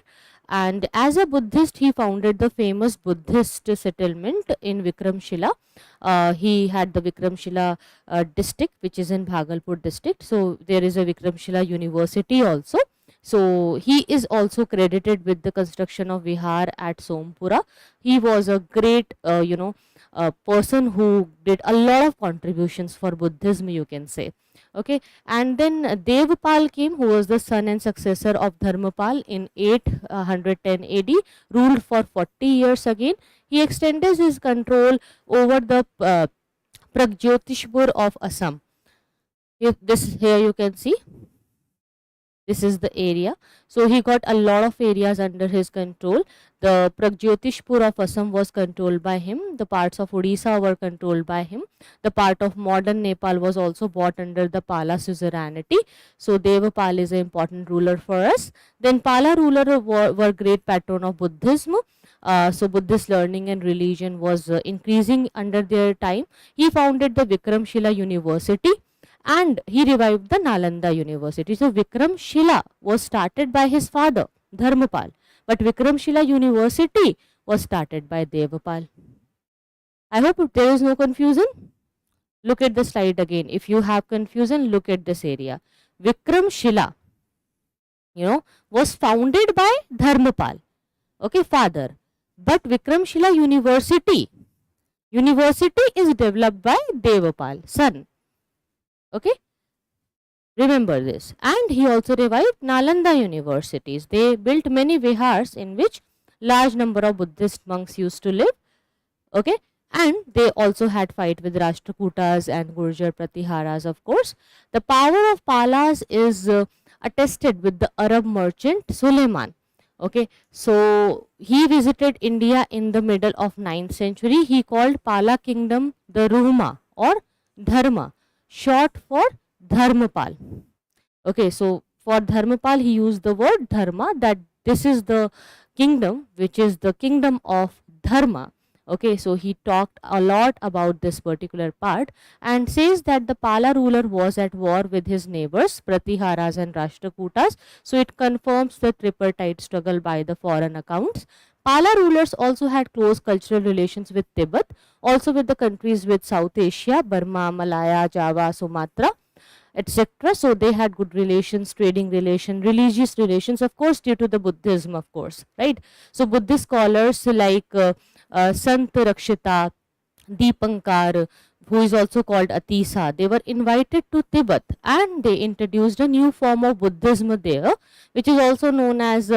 and as a Buddhist he founded the famous Buddhist settlement in Vikramshila. He had the Vikramshila district, which is in Bhagalpur district. So there is a Vikramshila University also. So he is also credited with the construction of Vihar at Sompura. He was a great person who did a lot of contributions for Buddhism, you can say. Okay, and then Devpal came, who was the son and successor of Dharmapal in 810 AD, ruled for 40 years again. He extended his control over the Pragjyotishpur of Assam. Here you can see, this is the area. So he got a lot of areas under his control. The Pragjyotishpur of Assam was controlled by him. The parts of Odisha were controlled by him. The part of modern Nepal was also brought under the Pala suzerainty. So Devapal is an important ruler for us. Then Pala ruler were great patron of Buddhism. So Buddhist learning and religion was increasing under their time. He founded the Vikramshila University, and he revived the Nalanda University. So Vikramshila was started by his father Dharmapal, but Vikramshila University was started by Devapal. I hope there is no confusion. Look at the slide again. If you have confusion, look at this area. Vikramshila, was founded by Dharmapal, okay, father, but Vikramshila University is developed by Devapal, son. Okay, remember this. And he also revived Nalanda universities. They built many vihars in which large number of Buddhist monks used to live. Okay, and they also had fight with Rashtrakutas and Gurjar Pratiharas, of course. The power of Palas is attested with the Arab merchant Suleiman. Okay, so he visited India in the middle of 9th century. He called Pala kingdom the Ruhma or Dharma, short for Dharmapal. Okay, so for Dharmapal he used the word Dharma, that this is the kingdom which is the kingdom of Dharma. Okay, so he talked a lot about this particular part and says that the Pala ruler was at war with his neighbors Pratiharas and Rashtrakutas. So it confirms the tripartite struggle by the foreign accounts. Pala rulers also had close cultural relations with Tibet, also with the countries with South Asia, Burma, Malaya, Java, Sumatra, etc. So they had good relations, trading relations, religious relations, of course, due to the Buddhism, of course, right? So Buddhist scholars like Sant Rakshita, Deepankar, who is also called Atisa, they were invited to Tibet and they introduced a new form of Buddhism there, which is also known as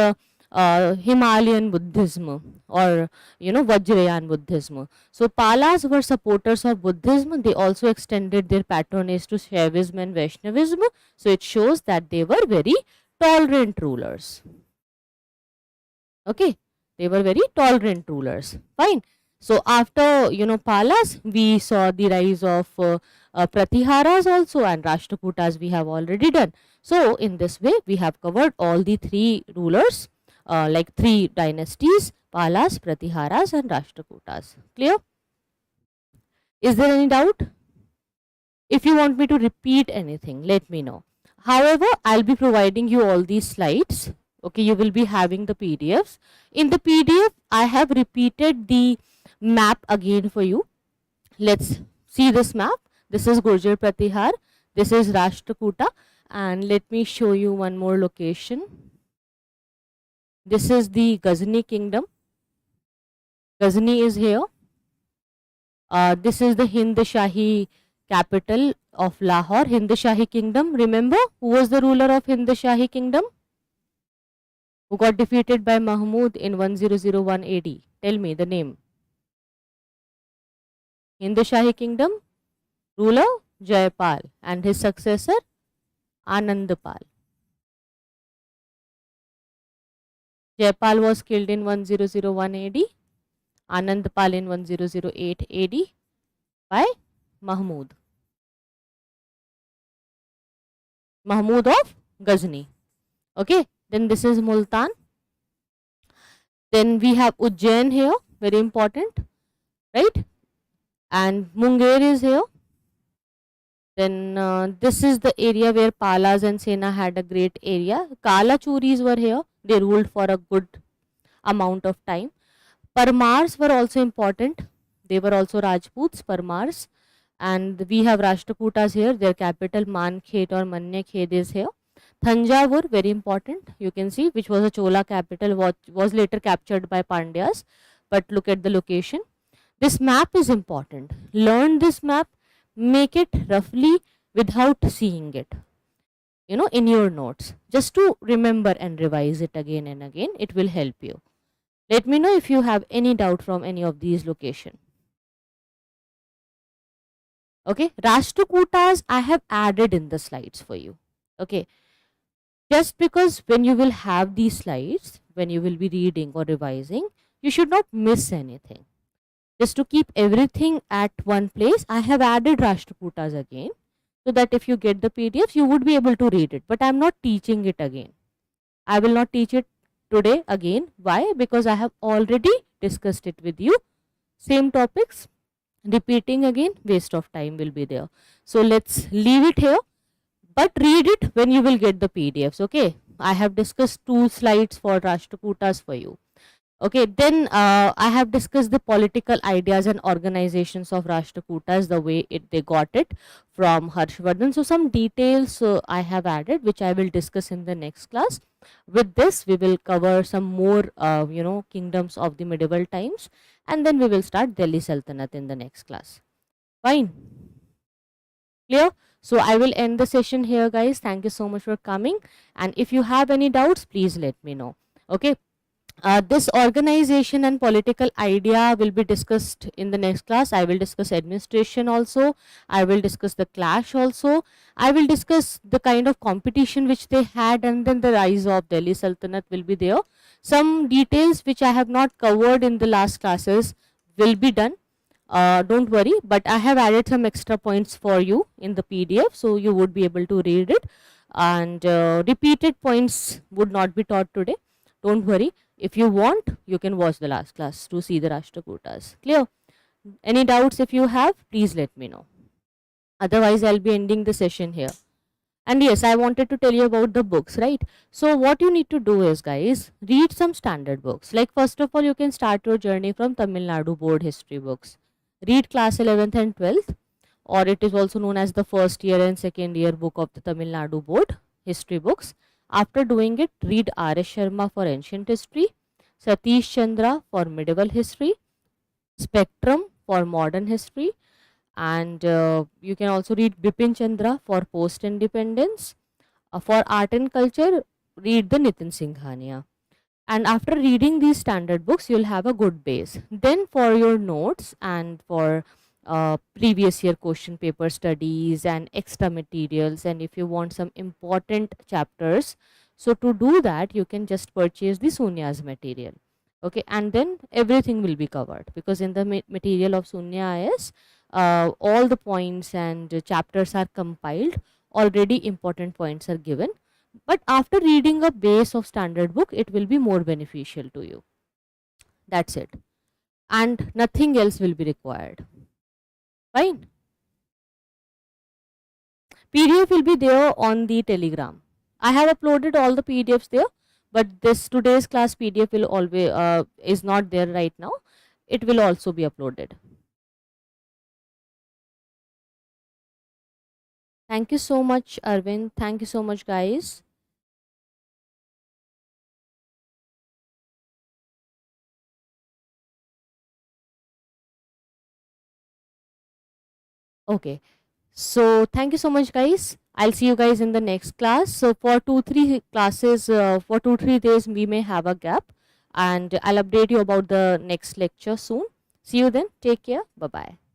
Himalayan Buddhism or Vajrayan Buddhism. So Palas were supporters of Buddhism. They also extended their patronage to Shaivism and Vaishnavism. So it shows that they were very tolerant rulers. Okay, they were very tolerant rulers. Fine. So after Palas, we saw the rise of Pratiharas also, and Rashtrakutas we have already done. So in this way we have covered all the three rulers, like three dynasties: Palas, Pratiharas and Rashtrakutas. Clear? Is there any doubt? If you want me to repeat anything, let me know. However, I'll be providing you all these slides. Okay, you will be having the PDFs. In the PDF, I have repeated the map again for you. Let's see this map. This is Gurjar Pratihar. This is Rashtrakuta. And let me show you one more location. This is the Ghazni kingdom. Ghazni is here. This is the Hind Shahi capital of Lahore, Hind Shahi kingdom. Remember who was the ruler of Hind Shahi kingdom? Who got defeated by Mahmud in 1001 AD? Tell me the name. Hind Shahi kingdom, ruler Jaipal, and his successor Anandpal. Jaipal was killed in 1001 AD, Anandpal in 1008 AD by Mahmud of Ghazni. Okay, then this is Multan. Then we have Ujjain here, very important, right? And Munger is here. Then this is the area where Palas and Sena had a great area. Kalachuris were here. They ruled for a good amount of time. Parmars were also important. They were also Rajputs, Parmars. And we have Rashtrakutas here. Their capital Mankhet or Mannekhed is here. Thanjavur, very important. You can see, which was a Chola capital, was later captured by Pandyas. But look at the location. This map is important. Learn this map. Make it roughly without seeing it, in your notes, just to remember and revise it again and again. It will help you. Let me know if you have any doubt from any of these locations. Okay, Rashtrakutas I have added in the slides for you. Okay, just because when you will have these slides, when you will be reading or revising, you should not miss anything. Just to keep everything at one place, I have added Rashtrakutas again, so that if you get the PDFs, you would be able to read it. But I am not teaching it again. I will not teach it today again. Why? Because I have already discussed it with you. Same topics, repeating again, waste of time will be there. So let's leave it here, but read it when you will get the PDFs. Okay, I have discussed 2 slides for Rashtrakutas for you. Okay, then I have discussed the political ideas and organizations of Rashtrakutas, the way they got it from Harshvardhan. So some details I have added, which I will discuss in the next class. With this, we will cover some more, kingdoms of the medieval times, and then we will start Delhi Sultanate in the next class. Fine. Clear? So I will end the session here, guys. Thank you so much for coming. And if you have any doubts, please let me know. Okay. This organization and political idea will be discussed in the next class. I will discuss administration also. I will discuss the clash also. I will discuss the kind of competition which they had, and then the rise of Delhi Sultanate will be there. Some details which I have not covered in the last classes will be done. Don't worry, but I have added some extra points for you in the PDF, so you would be able to read it, and repeated points would not be taught today. Don't worry. If you want, you can watch the last class to see the Rashtrakutas. Clear? Any doubts if you have, please let me know. Otherwise, I'll be ending the session here. And yes, I wanted to tell you about the books, right? So what you need to do is, guys, read some standard books. Like, first of all, you can start your journey from Tamil Nadu board history books. Read class 11th and 12th, or it is also known as the first year and second year book of the Tamil Nadu board history books. After doing it, read R.S. Sharma for ancient history, Satish Chandra for medieval history, Spectrum for modern history, and you can also read Bipin Chandra for post independence. For art and culture, read the Nitin Singhania. And after reading these standard books, you'll have a good base. Then for your notes and for previous year question paper studies and extra materials, and if you want some important chapters, so to do that, you can just purchase the Sunya's material. Okay, and then everything will be covered, because in the material of Sunya IAS, all the points and chapters are compiled, already important points are given, but after reading a base of standard book, it will be more beneficial to you. That's it, and nothing else will be required. Fine. PDF will be there on the Telegram. I have uploaded all the PDFs there, but this today's class PDF will always is not there right now. It will also be uploaded. Thank you so much, Arvind. Thank you so much, guys. Okay. So thank you so much, guys. I'll see you guys in the next class. So for 2-3 classes, for 2-3 days, we may have a gap, and I'll update you about the next lecture soon. See you then. Take care. Bye bye.